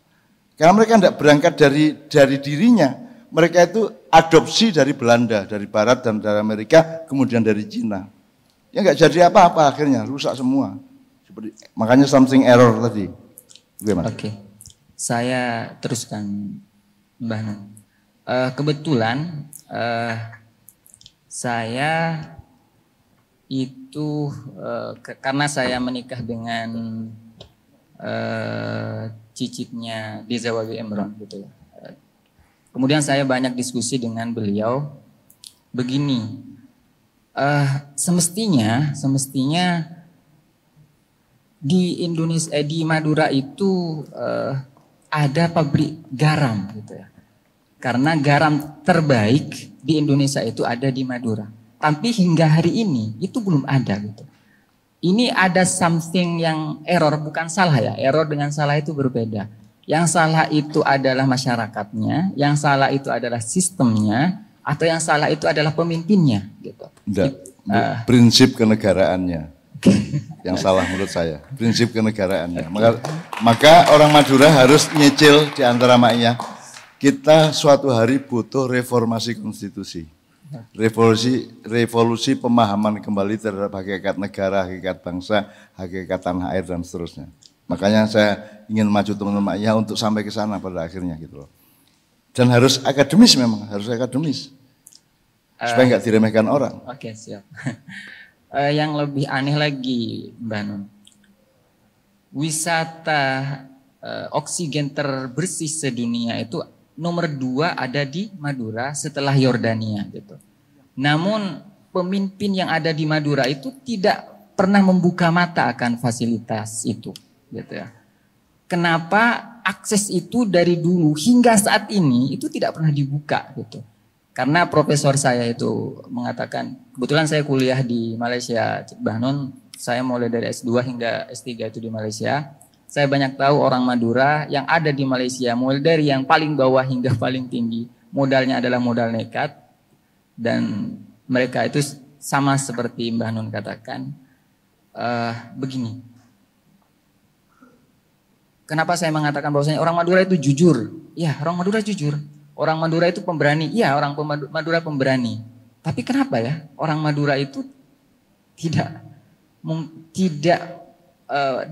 Karena mereka nggak berangkat dari dirinya, mereka itu adopsi dari Belanda, dari Barat dan dari Amerika, kemudian dari Cina. Ya nggak jadi apa-apa akhirnya, rusak semua. Makanya something error tadi. Oke. Saya teruskan Mbah Nun. Kebetulan saya itu karena saya menikah dengan cicitnya Deza Wawi Emron gitu ya. Kemudian saya banyak diskusi dengan beliau begini. Semestinya di Indonesia di Madura itu ada pabrik garam gitu ya. Karena garam terbaik di Indonesia itu ada di Madura. Tapi hingga hari ini itu belum ada gitu. Ini ada something yang error, bukan salah ya. Error dengan salah itu berbeda. Yang salah itu adalah masyarakatnya, yang salah itu adalah sistemnya, atau yang salah itu adalah pemimpinnya gitu. Enggak, prinsip kenegaraannya yang salah menurut saya, prinsip kenegaraannya. Maka orang Madura harus nyicil di antara maknya, kita suatu hari butuh reformasi konstitusi. Revolusi pemahaman kembali terhadap hakikat negara, hakikat bangsa, hakikat tanah air dan seterusnya. Makanya saya ingin maju teman-teman ya untuk sampai ke sana pada akhirnya gitu loh. Dan harus akademis memang, harus akademis. Supaya nggak diremehkan orang. Oke, siap. Yang lebih aneh lagi Mbak Nun. Wisata oksigen terbersih sedunia itu nomor 2 ada di Madura setelah Yordania gitu. Namun pemimpin yang ada di Madura itu tidak pernah membuka mata akan fasilitas itu gitu ya. Kenapa akses itu dari dulu hingga saat ini itu tidak pernah dibuka gitu. Karena profesor saya itu mengatakan, kebetulan saya kuliah di Malaysia, Mbah Nun, saya mulai dari S2 hingga S3 itu di Malaysia. Saya banyak tahu orang Madura yang ada di Malaysia, mulai dari yang paling bawah hingga paling tinggi. Modalnya adalah modal nekat. Dan mereka itu sama seperti Mbah Nun katakan, begini. Kenapa saya mengatakan bahwasanya orang Madura itu jujur? Ya, orang Madura jujur. Orang Madura itu pemberani. Iya, orang Madura pemberani. Tapi kenapa ya orang Madura itu tidak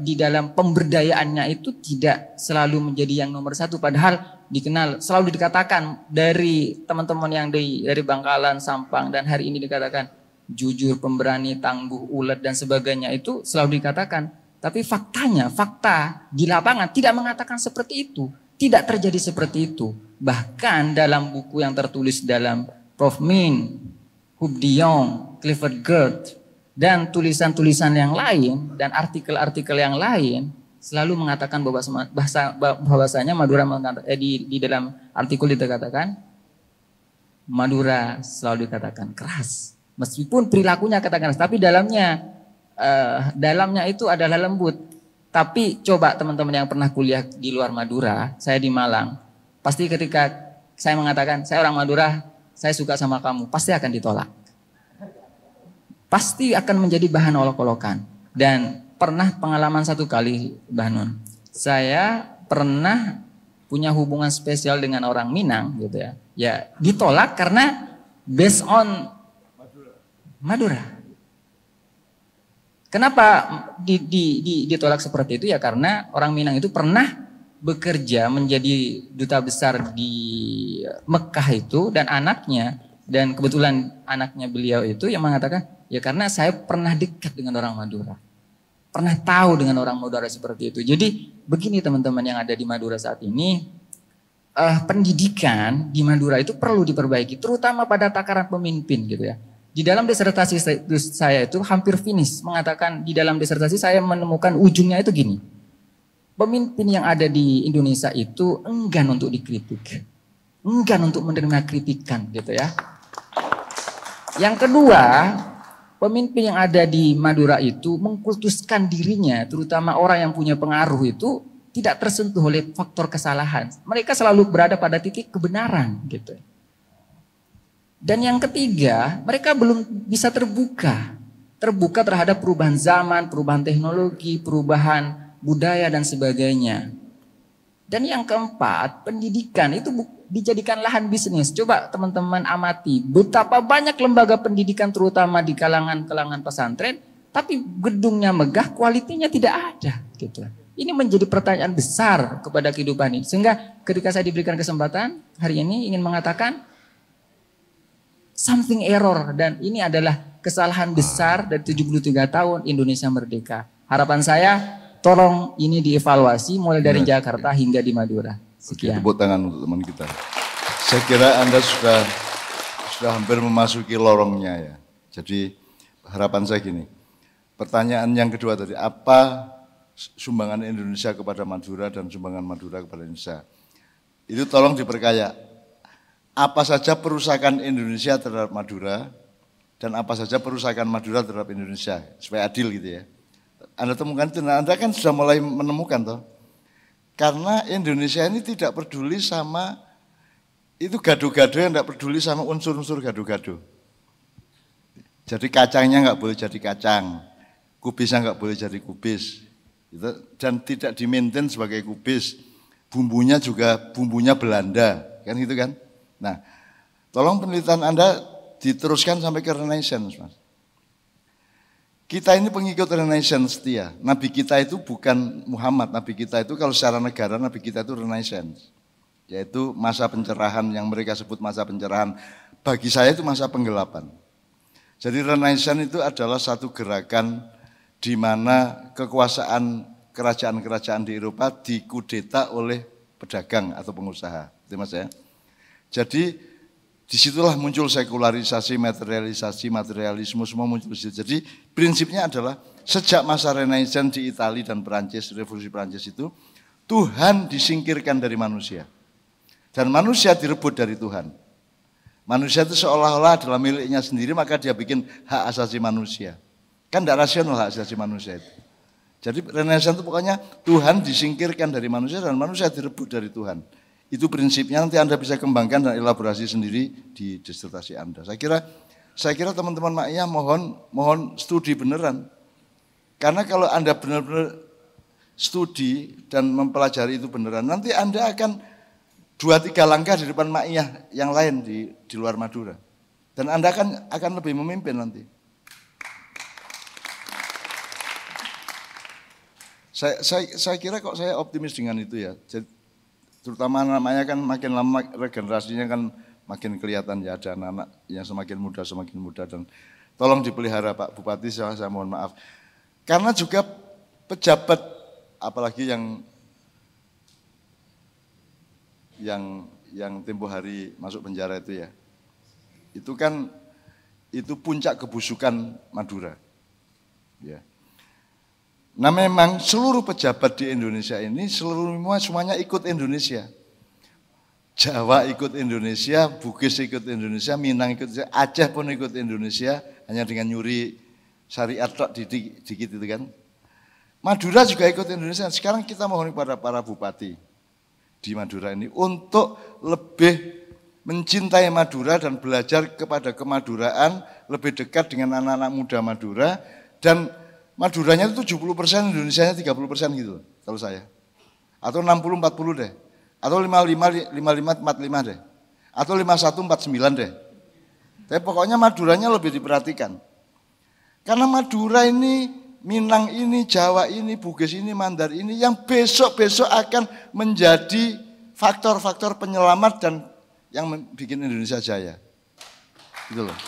di dalam pemberdayaannya itu tidak selalu menjadi yang nomor 1, padahal dikenal, selalu dikatakan dari teman-teman yang dari Bangkalan, Sampang, dan hari ini dikatakan jujur, pemberani, tangguh, ulet dan sebagainya itu selalu dikatakan. Tapi faktanya, fakta di lapangan tidak mengatakan seperti itu, tidak terjadi seperti itu. Bahkan dalam buku yang tertulis dalam Prof. Min, Hub Diong, Clifford Geertz, dan tulisan-tulisan yang lain dan artikel-artikel yang lain selalu mengatakan bahwasanya Madura di dalam artikel dikatakan Madura selalu dikatakan keras, meskipun perilakunya katakan keras, tapi dalamnya itu adalah lembut. Tapi coba teman-teman yang pernah kuliah di luar Madura, saya di Malang, pasti ketika saya mengatakan saya orang Madura, saya suka sama kamu, pasti akan ditolak. Pasti akan menjadi bahan olok-olokan. Dan pernah pengalaman satu kali, Mbah Nun, saya pernah punya hubungan spesial dengan orang Minang gitu ya. Ya ditolak karena based on Madura. Kenapa ditolak seperti itu? Ya karena orang Minang itu pernah bekerja menjadi duta besar di Mekah itu dan anaknya, dan kebetulan anaknya beliau itu yang mengatakan, ya karena saya pernah dekat dengan orang Madura. Pernah tahu dengan orang Madura seperti itu. Jadi begini teman-teman yang ada di Madura saat ini, pendidikan di Madura itu perlu diperbaiki, terutama pada takaran pemimpin gitu ya. Di dalam disertasi saya itu hampir finish, mengatakan di dalam disertasi saya menemukan ujungnya itu gini. Pemimpin yang ada di Indonesia itu enggan untuk dikritik, enggan untuk menerima kritikan gitu ya. Yang kedua, pemimpin yang ada di Madura itu mengkultuskan dirinya, terutama orang yang punya pengaruh itu tidak tersentuh oleh faktor kesalahan. Mereka selalu berada pada titik kebenaran gitu. Dan yang ketiga, mereka belum bisa terbuka terhadap perubahan zaman, perubahan teknologi, perubahan budaya dan sebagainya. Dan yang keempat, pendidikan itu dijadikan lahan bisnis. Coba teman-teman amati betapa banyak lembaga pendidikan terutama di kalangan pesantren, tapi gedungnya megah, kualitinya tidak ada gitu. Ini menjadi pertanyaan besar kepada kehidupan ini. Sehingga ketika saya diberikan kesempatan hari ini ingin mengatakan something error, dan ini adalah kesalahan besar dari 73 tahun Indonesia merdeka. Harapan saya tolong ini dievaluasi mulai dari Jakarta hingga di Madura. Sekian. Tepuk tangan untuk teman kita. Saya kira Anda sudah hampir memasuki lorongnya ya. Jadi harapan saya gini. Pertanyaan yang kedua tadi, apa sumbangan Indonesia kepada Madura dan sumbangan Madura kepada Indonesia? Itu tolong diperkaya. Apa saja perusahaan Indonesia terhadap Madura dan apa saja perusahaan Madura terhadap Indonesia, supaya adil gitu ya. Anda temukan itu, nah Anda kan sudah mulai menemukan toh. Karena Indonesia ini tidak peduli sama itu gado-gado yang tidak peduli sama unsur-unsur gado-gado. Jadi kacangnya nggak boleh jadi kacang, kubisnya nggak boleh jadi kubis, gitu. Dan tidak dimaintain sebagai kubis. Bumbunya juga bumbunya Belanda, kan gitu kan? Nah, tolong penelitian Anda diteruskan sampai ke Renaissance, Mas. Kita ini pengikut Renaissance setia. Nabi kita itu bukan Muhammad, Nabi kita itu kalau secara negara, Nabi kita itu Renaissance. Yaitu masa pencerahan yang mereka sebut masa pencerahan. Bagi saya itu masa penggelapan. Jadi Renaissance itu adalah satu gerakan di mana kekuasaan kerajaan-kerajaan di Eropa dikudeta oleh pedagang atau pengusaha. Itu Mas ya. Jadi disitulah muncul sekularisasi, materialisme semua muncul di situ. Jadi prinsipnya adalah sejak masa Renaissance di Italia dan Perancis, revolusi Perancis itu, Tuhan disingkirkan dari manusia. Dan manusia direbut dari Tuhan. Manusia itu seolah-olah adalah miliknya sendiri, maka dia bikin hak asasi manusia. Kan tidak rasional hak asasi manusia itu. Jadi Renaissance itu pokoknya Tuhan disingkirkan dari manusia dan manusia direbut dari Tuhan. Itu prinsipnya, nanti Anda bisa kembangkan dan elaborasi sendiri di disertasi Anda. Saya kira teman-teman Ma'iyah mohon studi beneran. Karena kalau Anda benar-benar studi dan mempelajari itu beneran, nanti Anda akan 2-3 langkah di depan Ma'iyah yang lain di luar Madura. Dan Anda akan lebih memimpin nanti. Saya kira kok saya optimis dengan itu ya. Jadi, terutama namanya kan makin lama regenerasinya kan makin kelihatan ya, ada anak-anak yang semakin muda dan tolong dipelihara Pak Bupati, saya mohon maaf. Karena juga pejabat apalagi yang tempo hari masuk penjara itu ya. Itu kan itu puncak kebusukan Madura. Ya. Nah memang seluruh pejabat di Indonesia ini semuanya ikut Indonesia. Jawa ikut Indonesia, Bugis ikut Indonesia, Minang ikut Indonesia, Aceh pun ikut Indonesia, hanya dengan nyuri syariat tok dikit itu kan. Madura juga ikut Indonesia. Sekarang kita mohon kepada para bupati di Madura ini untuk lebih mencintai Madura dan belajar kepada kemaduraan, lebih dekat dengan anak-anak muda Madura, dan Maduranya itu 70%, Indonesianya 30% gitu kalau saya. Atau 60-40 deh. Atau 55-45 deh. Atau 51-49 deh. Tapi pokoknya Maduranya lebih diperhatikan. Karena Madura ini, Minang ini, Jawa ini, Bugis ini, Mandar ini yang besok-besok akan menjadi faktor-faktor penyelamat dan yang bikin Indonesia jaya. Gitu loh.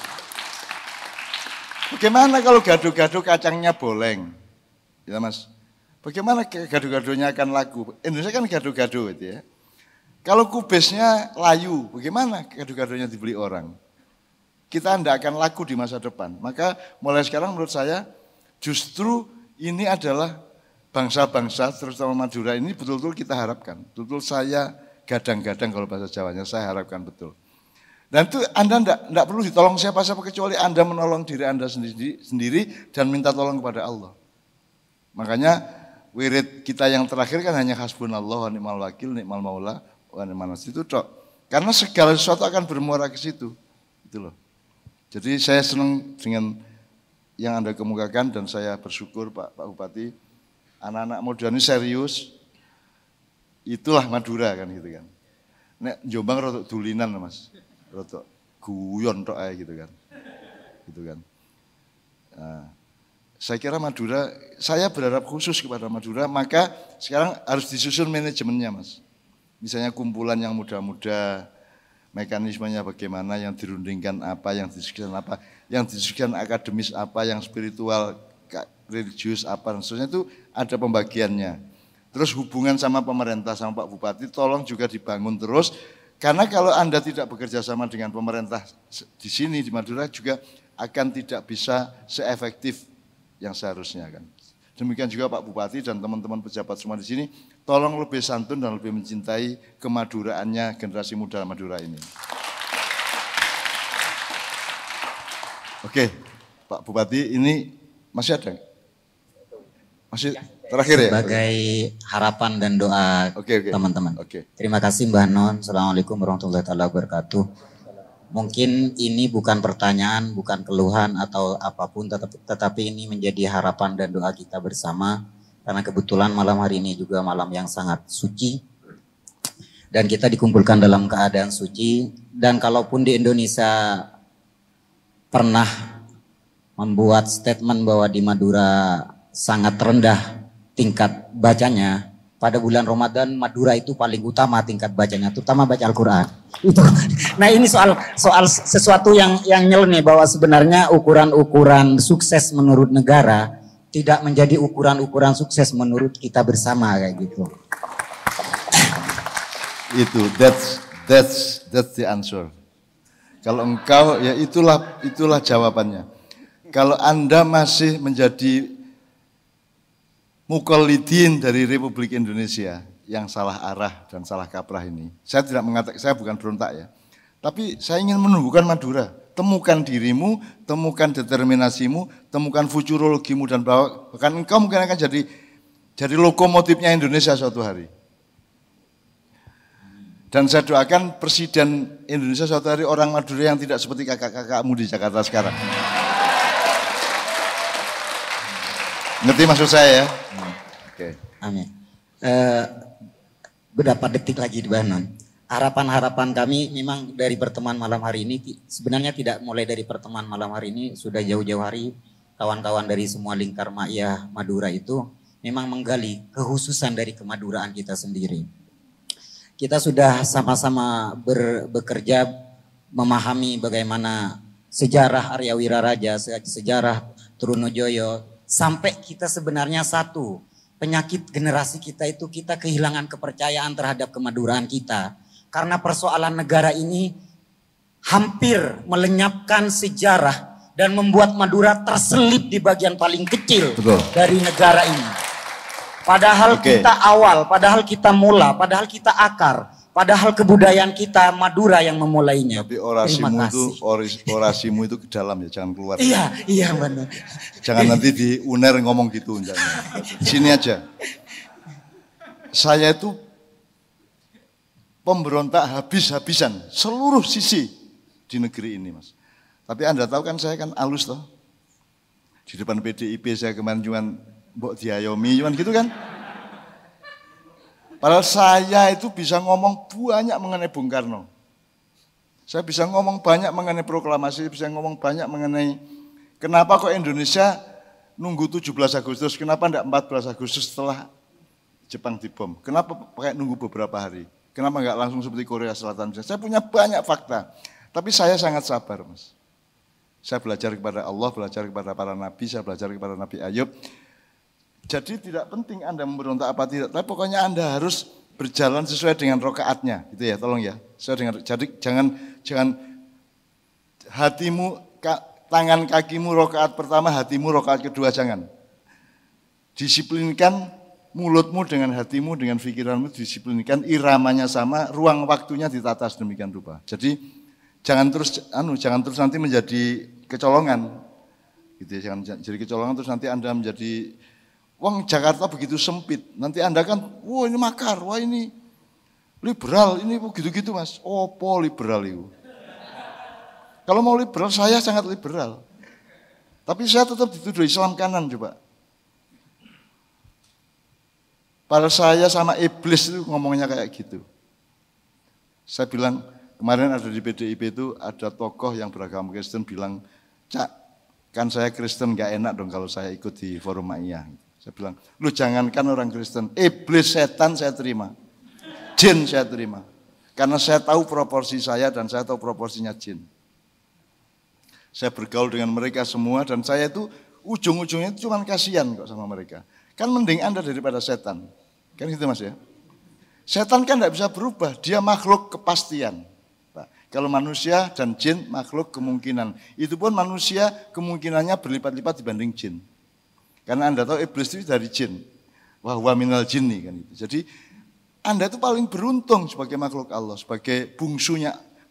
Bagaimana kalau gado-gado kacangnya boleng? Ya Mas. Bagaimana gado-gadonya akan laku? Indonesia kan gado-gado gitu ya. Kalau kubisnya layu, bagaimana gado-gadonya dibeli orang? Kita tidak akan laku di masa depan. Maka mulai sekarang menurut saya justru ini adalah bangsa-bangsa terutama Madura ini betul-betul kita harapkan. Betul-betul saya gadang-gadang kalau bahasa Jawanya saya harapkan betul. Dan itu Anda tidak perlu ditolong siapa-siapa kecuali Anda menolong diri Anda sendiri dan minta tolong kepada Allah. Makanya wirid kita yang terakhir kan hanya hasbunallah wa ni'mal wakil, ni'mal maula wa ni'mal nasir itu tok. Karena segala sesuatu akan bermuara ke situ. Itu loh. Jadi saya senang dengan yang Anda kemukakan dan saya bersyukur Pak Bupati, anak-anak muda ini serius. Itulah Madura kan gitu kan. Nek Jombang rotok dulinan Mas. Rotok guyon tok ae gitu kan. Gitu kan. Nah, saya kira Madura, saya berharap khusus kepada Madura, maka sekarang harus disusun manajemennya Mas. Misalnya kumpulan yang muda-muda, mekanismenya bagaimana, yang dirundingkan apa, yang didiskusikan apa, yang didiskusikan akademis apa, yang spiritual, religius apa, dan seterusnya itu ada pembagiannya. Terus hubungan sama pemerintah, sama Pak Bupati, tolong juga dibangun terus. Karena kalau Anda tidak bekerja sama dengan pemerintah di sini, di Madura juga akan tidak bisa seefektif yang seharusnya kan. Demikian juga Pak Bupati dan teman-teman pejabat semua di sini, tolong lebih santun dan lebih mencintai kemaduraannya generasi muda Madura ini. Oke, Pak Bupati ini masih ada? Masih Terakhir ya. Sebagai harapan dan doa teman-teman. Terima kasih Mbah Non. Assalamualaikum warahmatullahi wabarakatuh. Mungkin ini bukan pertanyaan, bukan keluhan atau apapun, tetapi ini menjadi harapan dan doa kita bersama. Karena kebetulan malam hari ini juga malam yang sangat suci. Dan kita dikumpulkan dalam keadaan suci. Dan kalaupun di Indonesia pernah membuat statement bahwa di Madura sangat rendah tingkat bacanya, pada bulan Ramadan Madura itu paling utama tingkat bacanya, terutama baca Al-Quran. Nah ini soal sesuatu yang nyeleneh, bahwa sebenarnya ukuran-ukuran sukses menurut negara tidak menjadi ukuran-ukuran sukses menurut kita bersama kayak gitu. Itu that's the answer. Kalau engkau ya itulah jawabannya. Kalau Anda masih menjadi mukallidin dari Republik Indonesia yang salah arah dan salah kaprah ini. Saya tidak mengatakan, saya bukan berontak ya. Tapi saya ingin menumbuhkan Madura. Temukan dirimu, temukan determinasimu, temukan futurologimu, dan bahkan engkau mungkin akan jadi lokomotifnya Indonesia suatu hari. Dan saya doakan Presiden Indonesia suatu hari orang Madura yang tidak seperti kakak-kakakmu di Jakarta sekarang. Ngerti maksud saya ya? Oke. Amin. Beberapa detik lagi di Banon. Harapan-harapan kami memang dari pertemuan malam hari ini sebenarnya tidak mulai dari pertemuan malam hari ini, sudah jauh-jauh hari kawan-kawan dari semua lingkar Ma'iyah Madura itu memang menggali kekhususan dari kemaduraan kita sendiri. Kita sudah sama-sama bekerja memahami bagaimana sejarah Arya Wiraraja, sejarah Trunojoyo, sampai kita sebenarnya satu, penyakit generasi kita itu kita kehilangan kepercayaan terhadap kemaduraan kita. Karena persoalan negara ini hampir melenyapkan sejarah dan membuat Madura terselip di bagian paling kecil dari negara ini. Padahal kita awal, padahal kita mula, padahal kita akar, padahal kebudayaan kita Madura yang memulainya. Tapi orasimu itu ke dalam ya, jangan keluar. Iya benar. Jangan nanti di UNER ngomong gitu. Sini aja. Saya itu pemberontak habis-habisan seluruh sisi di negeri ini, Mas. Tapi Anda tahu kan saya kan alus toh. Di depan PDIP saya kemarin cuman mbok diayomi cuman gitu kan. Padahal saya itu bisa ngomong banyak mengenai Bung Karno. Saya bisa ngomong banyak mengenai proklamasi, bisa ngomong banyak mengenai kenapa kok Indonesia nunggu 17 Agustus, kenapa enggak 14 Agustus setelah Jepang dibom. Kenapa pakai nunggu beberapa hari? Kenapa enggak langsung seperti Korea Selatan? Saya punya banyak fakta. Tapi saya sangat sabar, Mas. Saya belajar kepada Allah, belajar kepada para nabi, saya belajar kepada Nabi Ayub. Jadi tidak penting Anda memberontak apa tidak, tapi pokoknya Anda harus berjalan sesuai dengan rokaatnya, gitu ya, tolong ya. Jadi jangan hatimu, tangan kakimu rokaat pertama, hatimu rokaat kedua, jangan. Disiplinkan mulutmu dengan hatimu, dengan pikiranmu, disiplinkan, iramanya sama, ruang waktunya ditata sedemikian rupa. Jadi jangan terus nanti menjadi kecolongan, gitu ya. Jangan jadi kecolongan terus nanti Anda menjadi wong Jakarta begitu sempit. Nanti Anda kan, wah ini makar, wah ini liberal, ini begitu-gitu Mas. Opo liberal itu. Kalau mau liberal, saya sangat liberal. Tapi saya tetap dituduh Islam kanan coba. Padahal saya sama iblis itu ngomongnya kayak gitu. Saya bilang, kemarin ada di PDIP itu ada tokoh yang beragama Kristen bilang, Cak, kan saya Kristen gak enak dong kalau saya ikut di forum Ma'iyah. Saya bilang, lu jangankan orang Kristen, iblis setan saya terima, jin saya terima. Karena saya tahu proporsi saya dan saya tahu proporsinya jin. Saya bergaul dengan mereka semua dan saya itu ujung-ujungnya cuma kasihan kok sama mereka. Kan mending Anda daripada setan. Kan gitu Mas ya. Setan kan tidak bisa berubah, dia makhluk kepastian. Nah, kalau manusia dan jin makhluk kemungkinan. Itu pun manusia kemungkinannya berlipat-lipat dibanding jin. Karena Anda tahu iblis itu dari jin. Wah minal jinni kan itu. Jadi Anda itu paling beruntung sebagai makhluk Allah, sebagai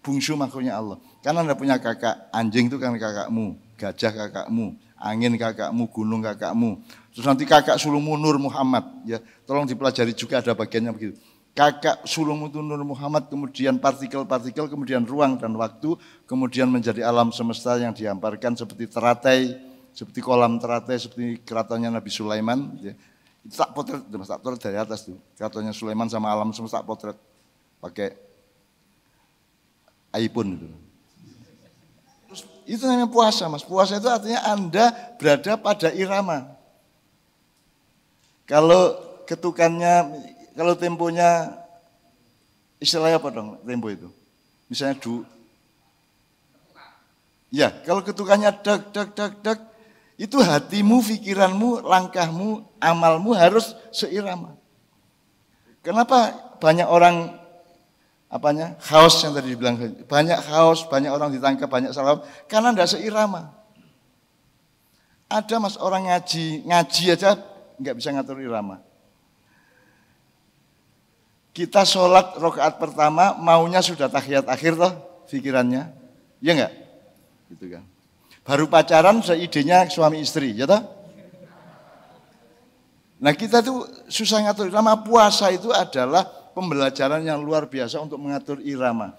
bungsu makhluknya Allah. Karena Anda punya kakak, anjing itu kan kakakmu, gajah kakakmu, angin kakakmu, gunung kakakmu. Terus nanti kakak sulungmu Nur Muhammad, ya tolong dipelajari juga ada bagiannya begitu. Kakak sulungmu itu Nur Muhammad, kemudian partikel-partikel, kemudian ruang dan waktu, kemudian menjadi alam semesta yang dihamparkan seperti teratai, seperti kolam teratai, seperti keratonnya Nabi Sulaiman. Ya. Itu tak potret dari atas tuh, keratonnya Sulaiman sama alam semesta tak potret pakai iPhone itu. Terus itu namanya puasa, Mas. Puasa itu artinya Anda berada pada irama. Kalau ketukannya, kalau temponya istilahnya apa dong tempo itu? Misalnya ya, kalau ketukannya dak dak dak dak, itu hatimu, pikiranmu, langkahmu, amalmu harus seirama. Kenapa banyak orang haus yang tadi dibilang, banyak haus, banyak orang ditangkap, banyak salah, karena tidak seirama. Ada Mas orang ngaji aja nggak bisa ngatur irama. Kita sholat rakaat pertama maunya sudah tahiyat akhir toh pikirannya, ya enggak? Gitu kan. Baru pacaran sudah idenya suami istri, ya toh? Nah kita tuh susah ngatur irama. Puasa itu adalah pembelajaran yang luar biasa untuk mengatur irama.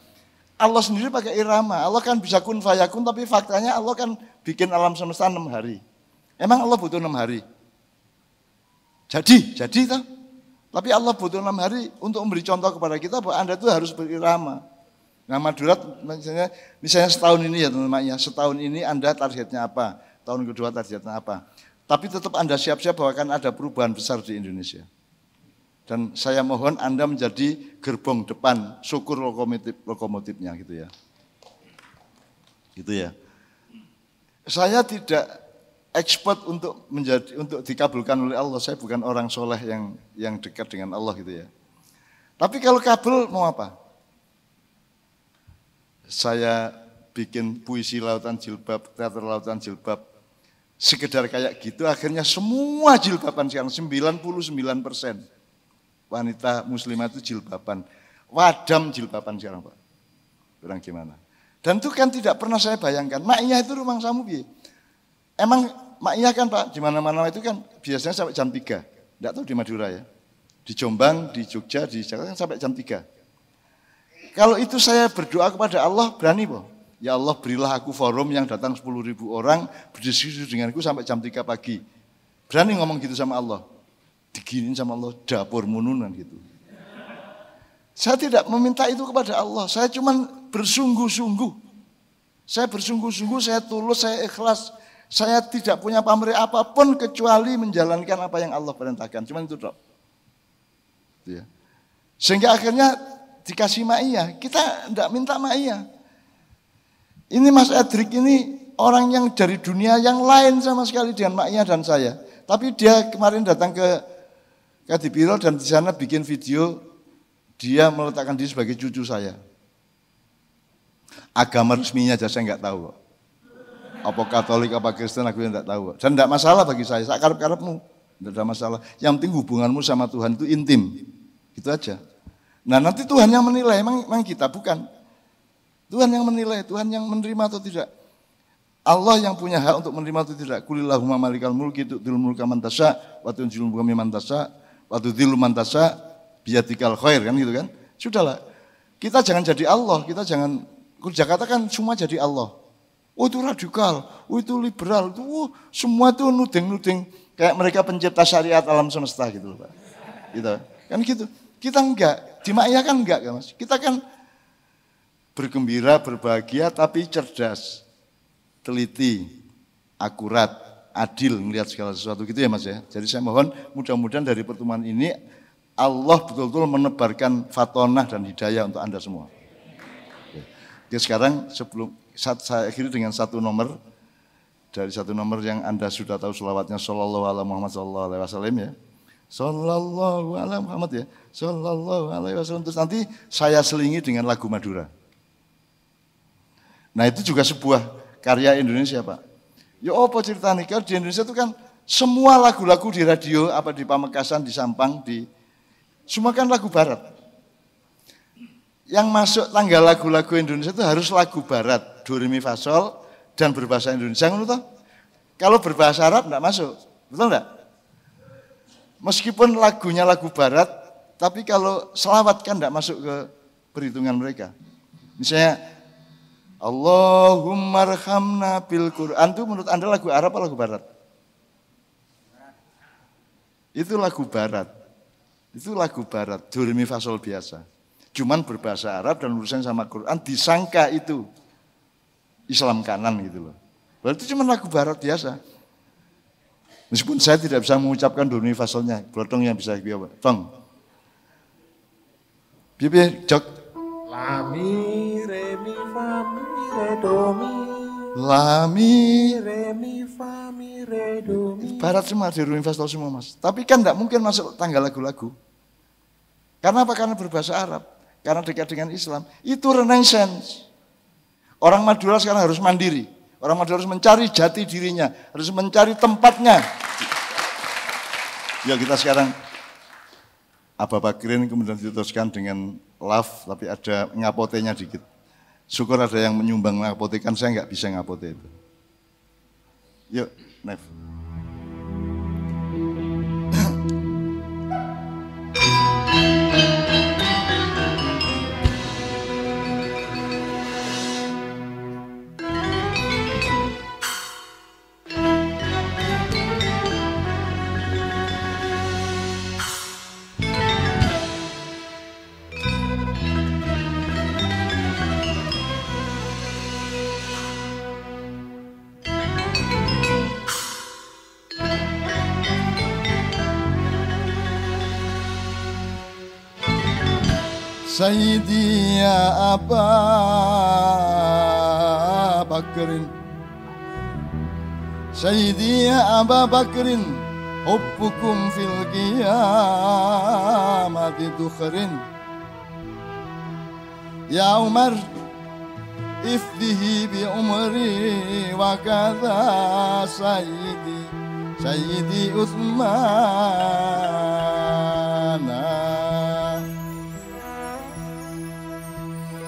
Allah sendiri pakai irama. Allah kan bisa kun fayakun, tapi faktanya Allah kan bikin alam semesta 6 hari. Emang Allah butuh 6 hari? Jadi toh. Tapi Allah butuh 6 hari untuk memberi contoh kepada kita bahwa Anda itu harus berirama. Nah Madura misalnya setahun ini ya teman-teman, setahun ini Anda targetnya apa? Tahun kedua targetnya apa? Tapi tetap Anda siap-siap bahwa akan ada perubahan besar di Indonesia. Dan saya mohon Anda menjadi gerbong depan syukur lokomotifnya gitu ya. Gitu ya. Saya tidak expert untuk dikabulkan oleh Allah. Saya bukan orang soleh yang dekat dengan Allah gitu ya. Tapi kalau kabul mau apa? Saya bikin puisi lautan jilbab, teater lautan jilbab. Sekedar kayak gitu akhirnya semua jilbaban sekarang 99% wanita muslimah itu jilbaban. Wadam jilbaban sekarang Pak. Kurang gimana? Dan itu kan tidak pernah saya bayangkan. Maknya itu rumah samu piye? Emang maknya kan Pak, di mana-mana itu kan biasanya sampai jam 3. Enggak tahu di Madura ya. Di Jombang, di Jogja, di Jakarta kan sampai jam 3. Kalau itu saya berdoa kepada Allah, berani Pak. Ya Allah berilah aku forum yang datang 10.000 orang berdiskusi denganku sampai jam 3 pagi. Berani ngomong gitu sama Allah. Diginin sama Allah, dapur mununan gitu. Saya tidak meminta itu kepada Allah. Saya cuma bersungguh-sungguh. Saya bersungguh-sungguh, saya tulus, saya ikhlas. Saya tidak punya pamrih apapun kecuali menjalankan apa yang Allah perintahkan. Cuma itu dok. Ya. Sehingga akhirnya dikasih ma'iyah. Kita tidak minta ma'iyah. Ini Mas Edrik ini orang yang dari dunia yang lain sama sekali dengan ma'iyah dan saya. Tapi dia kemarin datang ke Kadipiro dan di sana bikin video. Dia meletakkan diri sebagai cucu saya. Agama resminya aja saya nggak tahu kok. Apa Katolik, apa Kristen, aku tidak tahu. Dan tidak masalah bagi saya karep-karepmu. Tidak ada masalah. Yang penting hubunganmu sama Tuhan itu intim. Gitu aja. Nah nanti Tuhan yang menilai, emang kita bukan. Tuhan yang menilai, Tuhan yang menerima atau tidak. Allah yang punya hak untuk menerima atau tidak. Kulillahumma malikal mulki tu'til mulka man tasya wa tunzilul mulka mimman tasya wa tudzillu man tasya biyadikal khair kan gitu kan. Sudahlah. Kita jangan jadi Allah, kita jangan Jakarta kan semua jadi Allah. Oh itu radikal, oh itu liberal, semua itu nuding-nuding kayak mereka pencipta syariat alam semesta gitu loh Pak. Gitu. Kan gitu. Kita enggak, di Ma'iyah kan enggak kan Mas. Kita kan bergembira, berbahagia tapi cerdas, teliti, akurat, adil melihat segala sesuatu gitu ya Mas ya. Jadi saya mohon mudah-mudahan dari pertemuan ini Allah betul-betul menebarkan fatonah dan hidayah untuk Anda semua. Oke, sekarang sebelum saya akhiri dengan satu nomor dari satu nomor yang Anda sudah tahu selawatnya sallallahu alaihi Muhammad sallallahu alaihi wasallam ya. Sallallahu alaihi Muhammad ya. Sallallahu alaihi wasallam. Terus nanti saya selingi dengan lagu Madura. Nah, itu juga sebuah karya Indonesia, Pak. Ya apa ceritanya? Kalau di Indonesia itu kan semua lagu-lagu di radio apa di Pamekasan, di Sampang, semua kan lagu barat. yang masuk tanggal lagu-lagu Indonesia itu harus lagu barat, do re mi fa sol dan berbahasa Indonesia. Kalau berbahasa Arab enggak masuk. Betul enggak? Meskipun lagunya lagu barat, tapi kalau selawat kan enggak masuk ke perhitungan mereka. Misalnya Allahumma arhamna bil Quran itu menurut Anda lagu Arab atau lagu barat? Itu lagu barat. Itu lagu barat, do re mi fa sol biasa. Cuman berbahasa Arab dan urusan sama Quran disangka itu Islam kanan gitu loh. Berarti cuma lagu barat biasa. Meskipun saya tidak bisa mengucapkan do re mi fa solnya, blotong yang bisa biar tong. Bibi jok. La mi re mi fa mi re do mi. La mi re mi fa mi re do mi. Barat semua di do re mi fa sol semua Mas. Tapi kan enggak mungkin masuk tanggal lagu-lagu. Karena apa? Karena berbahasa Arab. Karena dekat dengan Islam, itu renaissance. Orang Madura sekarang harus mandiri. Orang Madura harus mencari jati dirinya, harus mencari tempatnya. Ya kita sekarang Aba Bakrin kemudian diteruskan dengan laf, tapi ada ngapotenya dikit. Syukur ada yang menyumbang ngapote, kan saya nggak bisa ngapote itu. Yuk, Nef. Sayyidi ya Aba Bakrin, Sayyidi ya Aba Bakrin, hubbukum fil qiyamati dukhrin. Ya Umar, ifdihi bi umri wa kadha Sayyidi, Sayyidi Uthman.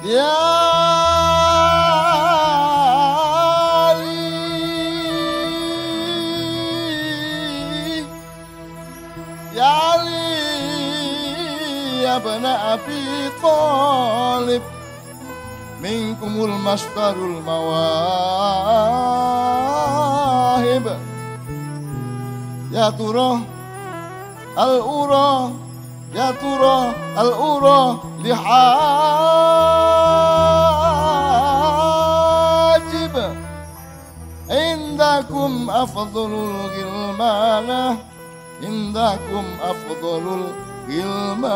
Ya Ali, Ya Ali, ya bana Abi Thalib, minkumul mastarul mawahib. Ya turah al-ura, ya turah al-ura lihajib, indakum afdalul gilmanah, indakum afdalul gilmanah.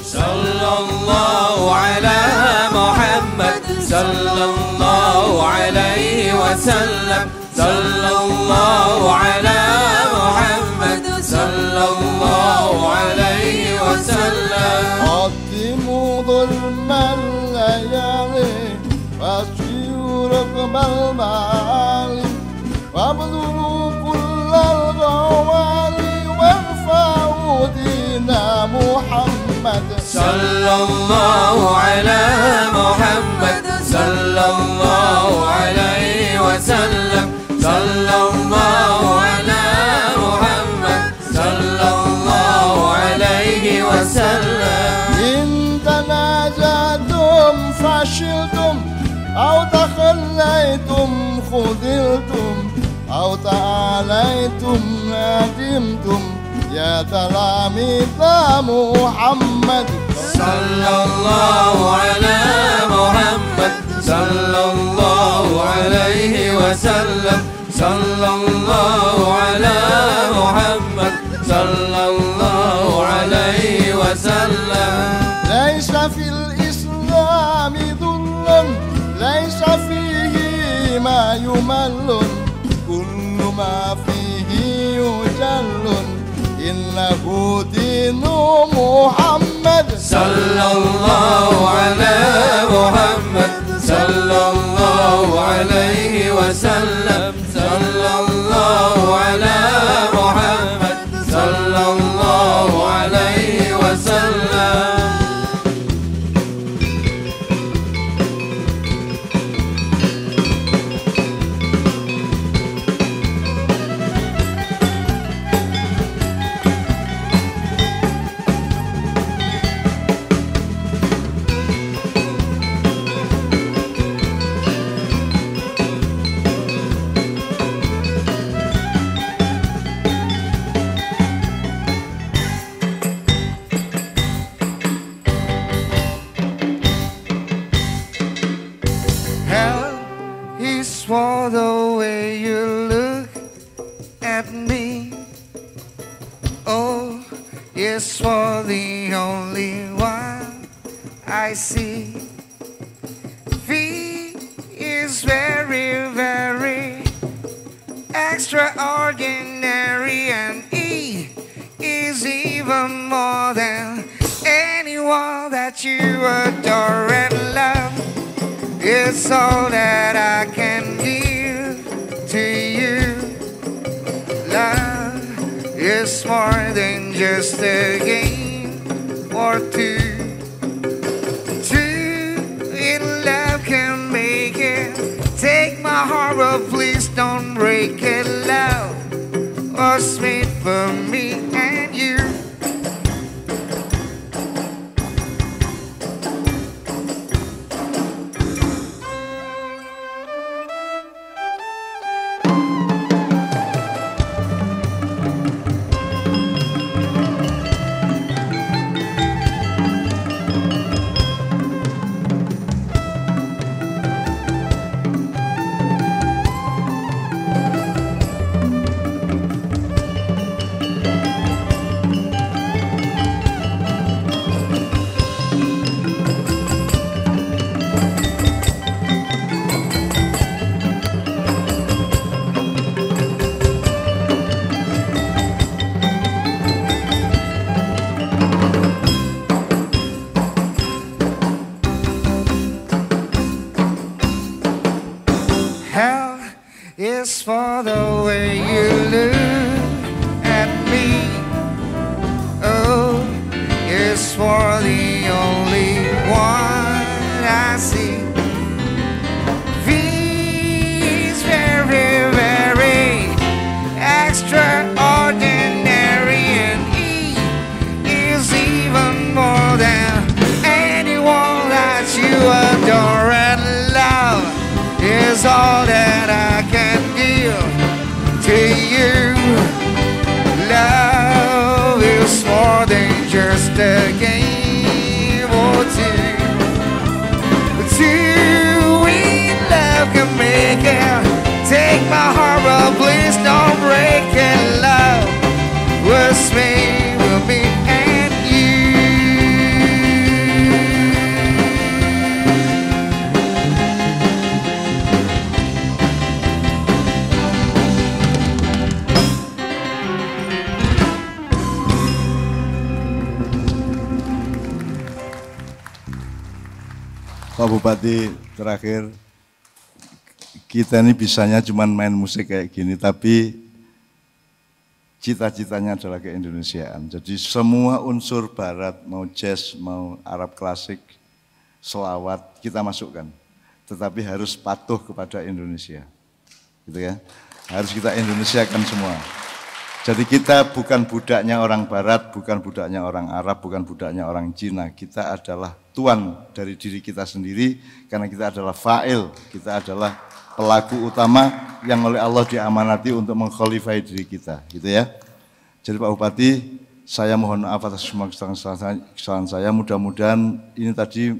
Sallallahu ala Muhammad, sallallahu alaihi wasallam, sallallahu ala Muhammad, sallallahu alaihi wasallam. Qaddimu dhulmal layali wasfiru raqbal ma'alim, wabdulu kullal ghawali warfa'u dina Muhammad. Sallallahu ala Muhammad, sallallahu alaihi wasallam, sallallahu ala Muhammad, sallallahu alaihi wasallam. In tanajatum fashiltum, aw takhallaytum khudiltum, aw ta'alaytum nadimtum, ya talamidha Muhammad. Sallallahu ala Muhammad, sallallahu alaihi wasallam, sallallahu ala Muhammad, sallallahu alaihi wasallam. Laisa fil islami dhullun, laisa fihi ma yumallun, kullu ma fihi yujallun. In له دين محمد صلى الله على محمد صلى الله عليه وسلم صلى الله على محمد صلى الله عليه وسلم. Hell is for the way you look at me. Oh, it's for the only one I see. V is very, very extraordinary, and E is even more than anyone that you adore and love. It's all that I can give to you. Love is more than just a game or two. Two in love can make it. Take my heart, but please don't break it. Love was made for me and you. Hell is for the way you look at me. Oh, it's for the only one I see. V is very, very extraordinary, and E is even more than anyone that you adore and love. Is all that I can give to you. Love is more than just a game or two. Two in love can make it. Take my heart, but please don't break it. Love was made with me and you. Pak Bupati, terakhir, kita ini bisanya cuma main musik kayak gini, tapi cita-citanya adalah keindonesiaan. Jadi semua unsur barat, mau jazz, mau Arab klasik, selawat, kita masukkan. Tetapi harus patuh kepada Indonesia. Gitu ya. Harus kita Indonesiakan semua. Jadi kita bukan budaknya orang barat, bukan budaknya orang Arab, bukan budaknya orang Cina. Kita adalah tuan dari diri kita sendiri, karena kita adalah fa'il, kita adalah pelaku utama yang oleh Allah diamanati untuk mengkhalifai diri kita, gitu ya. Jadi Pak Bupati, saya mohon maaf atas semua kesalahan saya. Mudah-mudahan ini tadi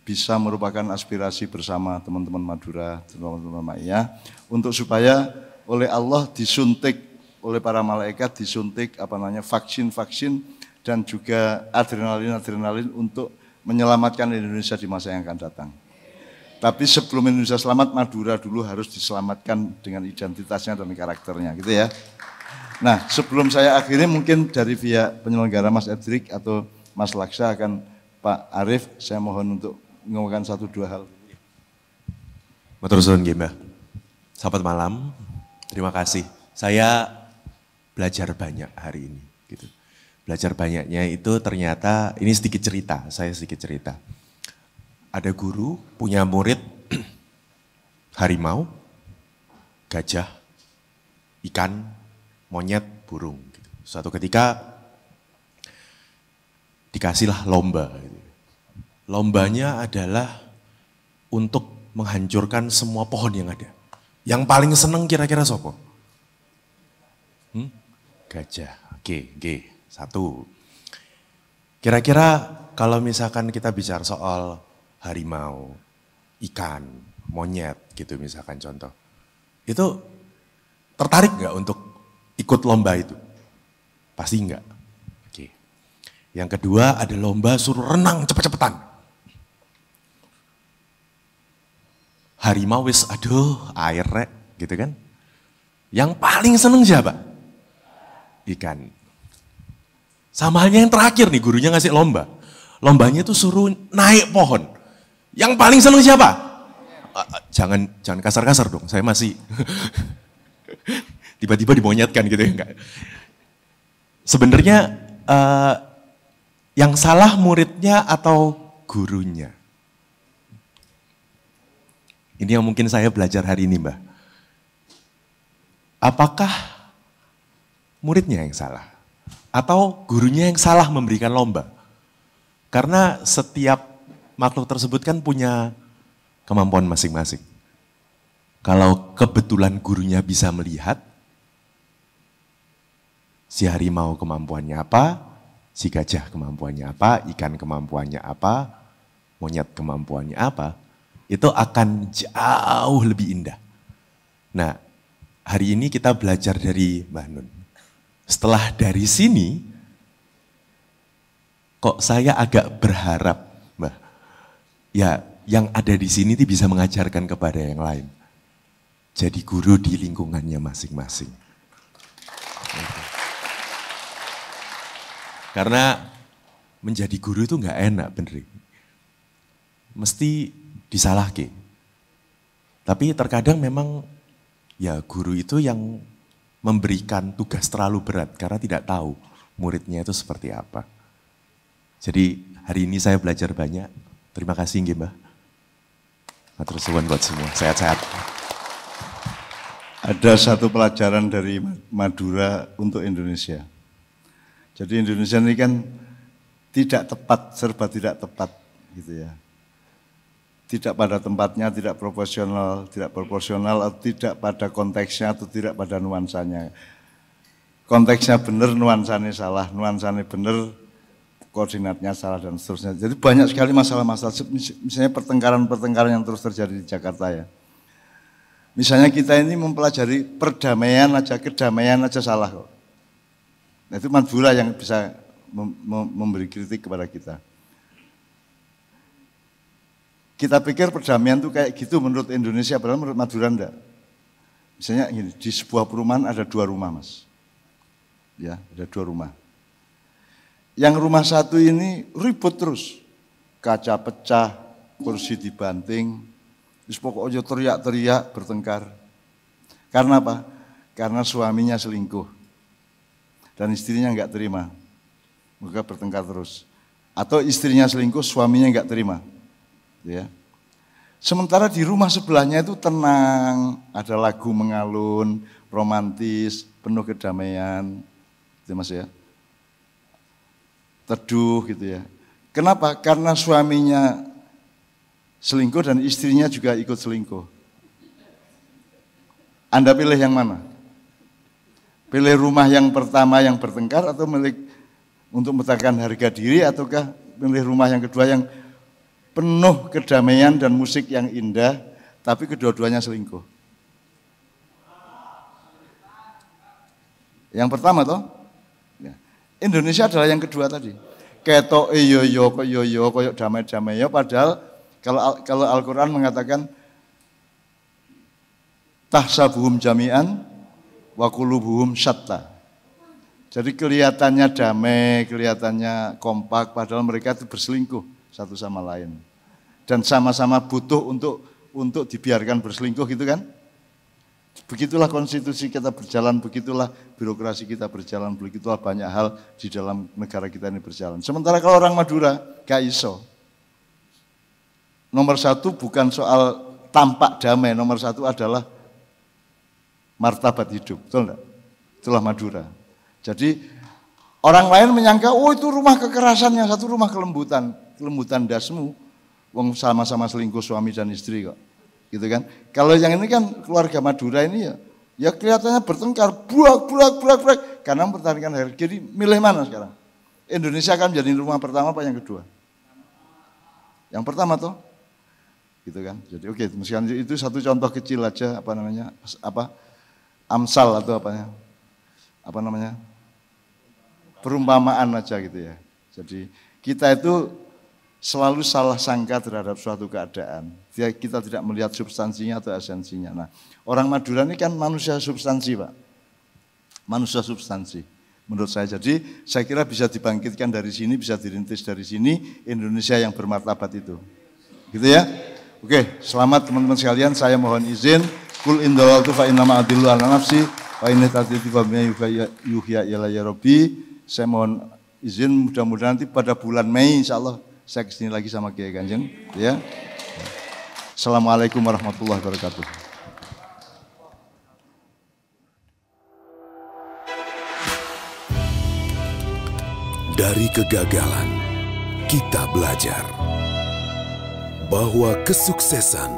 bisa merupakan aspirasi bersama teman-teman Madura, teman-teman Ma'iyah, untuk supaya oleh Allah disuntik, oleh para malaikat disuntik vaksin-vaksin dan juga adrenalin untuk menyelamatkan Indonesia di masa yang akan datang. Tapi sebelum Indonesia selamat, Madura dulu harus diselamatkan dengan identitasnya dan karakternya, gitu ya. Nah, sebelum saya akhiri mungkin dari pihak penyelenggara Mas Edric atau Mas Laksa akan Pak Arief, saya mohon untuk mengomongkan 1-2 hal. Matur suwun nggih, Mbah. Selamat malam. Terima kasih. Saya belajar banyak hari ini gitu. Belajar banyaknya itu ternyata ini sedikit cerita, saya sedikit cerita. Ada guru punya murid harimau, gajah, ikan, monyet, burung. Gitu. Suatu ketika dikasihlah lomba. Gitu. Lombanya adalah untuk menghancurkan semua pohon yang ada. Yang paling seneng kira-kira sopo? Gajah. Oke. 1. Kira-kira kalau misalkan kita bicara soal harimau, ikan, monyet gitu misalkan contoh. Itu tertarik nggak untuk ikut lomba itu? Pasti enggak. Oke. Yang kedua ada lomba suruh renang cepet-cepetan. Harimau wis aduh air rek gitu kan. Yang paling seneng siapa? Ikan. Sama halnya yang terakhir nih gurunya ngasih lomba. Lombanya tuh suruh naik pohon. Yang paling seneng siapa? Jangan kasar-kasar dong, saya masih tiba-tiba dimonyetkan gitu ya enggak. Sebenarnya yang salah muridnya atau gurunya? Ini yang mungkin saya belajar hari ini, Mbah. Apakah muridnya yang salah? Atau gurunya yang salah memberikan lomba? Karena setiap makhluk tersebut kan punya kemampuan masing-masing. Kalau kebetulan gurunya bisa melihat, si harimau kemampuannya apa, si gajah kemampuannya apa, ikan kemampuannya apa, monyet kemampuannya apa, itu akan jauh lebih indah. Nah, hari ini kita belajar dari Mbah Nun. Setelah dari sini, kok saya agak berharap, Mbah, ya yang ada di sini itu bisa mengajarkan kepada yang lain. Jadi guru di lingkungannya masing-masing. Karena menjadi guru itu nggak enak bener. Mesti disalahke. Tapi terkadang memang ya guru itu yang memberikan tugas terlalu berat karena tidak tahu muridnya itu seperti apa. Jadi hari ini saya belajar banyak. Terima kasih nggih, Mbah. Matur suwun buat semua. Sehat-sehat. Ada satu pelajaran dari Madura untuk Indonesia. Jadi Indonesia ini kan tidak tepat, serba tidak tepat gitu ya. Tidak pada tempatnya, tidak proporsional, atau tidak pada konteksnya, atau tidak pada nuansanya. Konteksnya benar, nuansanya salah, nuansanya benar, koordinatnya salah, dan seterusnya. Jadi banyak sekali masalah-masalah, misalnya pertengkaran-pertengkaran yang terus terjadi di Jakarta ya. Misalnya kita ini mempelajari perdamaian aja, kedamaian aja salah kok. Nah, itu Madura yang bisa memberi kritik kepada kita. Kita pikir perdamaian itu kayak gitu menurut Indonesia, padahal menurut Madura enggak. Misalnya gini, di sebuah perumahan ada 2 rumah, Mas. Ya, ada 2 rumah. Yang rumah satu ini ribut terus. Kaca pecah, kursi dibanting, terus pokoknya teriak-teriak, bertengkar. Karena apa? Karena suaminya selingkuh. Dan istrinya enggak terima. Maka bertengkar terus. Atau istrinya selingkuh, suaminya enggak terima. Ya. Sementara di rumah sebelahnya itu tenang, ada lagu mengalun, romantis, penuh kedamaian, gitu Mas ya. Teduh gitu ya. Kenapa? Karena suaminya selingkuh dan istrinya juga ikut selingkuh. Anda pilih yang mana? Pilih rumah yang pertama yang bertengkar atau milik untuk menekan harga diri, ataukah pilih rumah yang kedua yang penuh kedamaian dan musik yang indah, tapi kedua-duanya selingkuh? Yang pertama toh, ya. Indonesia adalah yang kedua tadi. Ketok yo koyok damai-damai yo, padahal kalau Al-Quran mengatakan tahsabuhum jami'an wa qulubuhum syatta. Jadi kelihatannya damai, kelihatannya kompak, padahal mereka itu berselingkuh satu sama lain. Dan sama-sama butuh untuk dibiarkan berselingkuh gitu kan. Begitulah konstitusi kita berjalan, begitulah birokrasi kita berjalan, begitulah banyak hal di dalam negara kita ini berjalan. Sementara kalau orang Madura, gak iso. Nomor satu bukan soal tampak damai, nomor satu adalah martabat hidup, betul enggak? Itulah Madura. Jadi orang lain menyangka, oh itu rumah kekerasan, yang satu rumah kelembutan dasmu, wong sama-sama selingkuh suami dan istri kok, gitu kan? Kalau yang ini kan keluarga Madura ini ya kelihatannya bertengkar, buak, karena mempertahankan harga. Jadi milih mana sekarang? Indonesia kan menjadi rumah pertama apa yang kedua? Yang pertama toh, gitu kan? Jadi oke, misalkan itu satu contoh kecil aja, amsal atau perumpamaan aja gitu ya. Jadi kita itu selalu salah sangka terhadap suatu keadaan. Kita tidak melihat substansinya atau esensinya. Nah, orang Madura ini kan manusia substansi, Pak. Manusia substansi menurut saya. Jadi saya kira bisa dibangkitkan dari sini, bisa dirintis dari sini Indonesia yang bermartabat itu. Gitu ya. Oke, selamat teman-teman sekalian. Saya mohon izin. Kul indawaltu fa innama adillu ala nafsi wa inni tatitu fa yuhya ilayya rabbi. Saya mohon izin, mudah-mudahan nanti pada bulan Mei insya Allah saya kesini lagi sama Kiai Kanjeng. Ya. Assalamualaikum warahmatullahi wabarakatuh. Dari kegagalan, kita belajar bahwa kesuksesan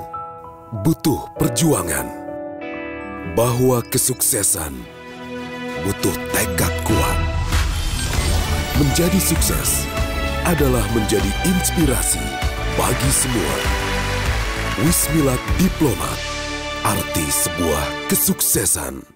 butuh perjuangan, bahwa kesuksesan butuh tekad kuat. Menjadi sukses adalah menjadi inspirasi bagi semua. Wismilak Diplomat, arti sebuah kesuksesan.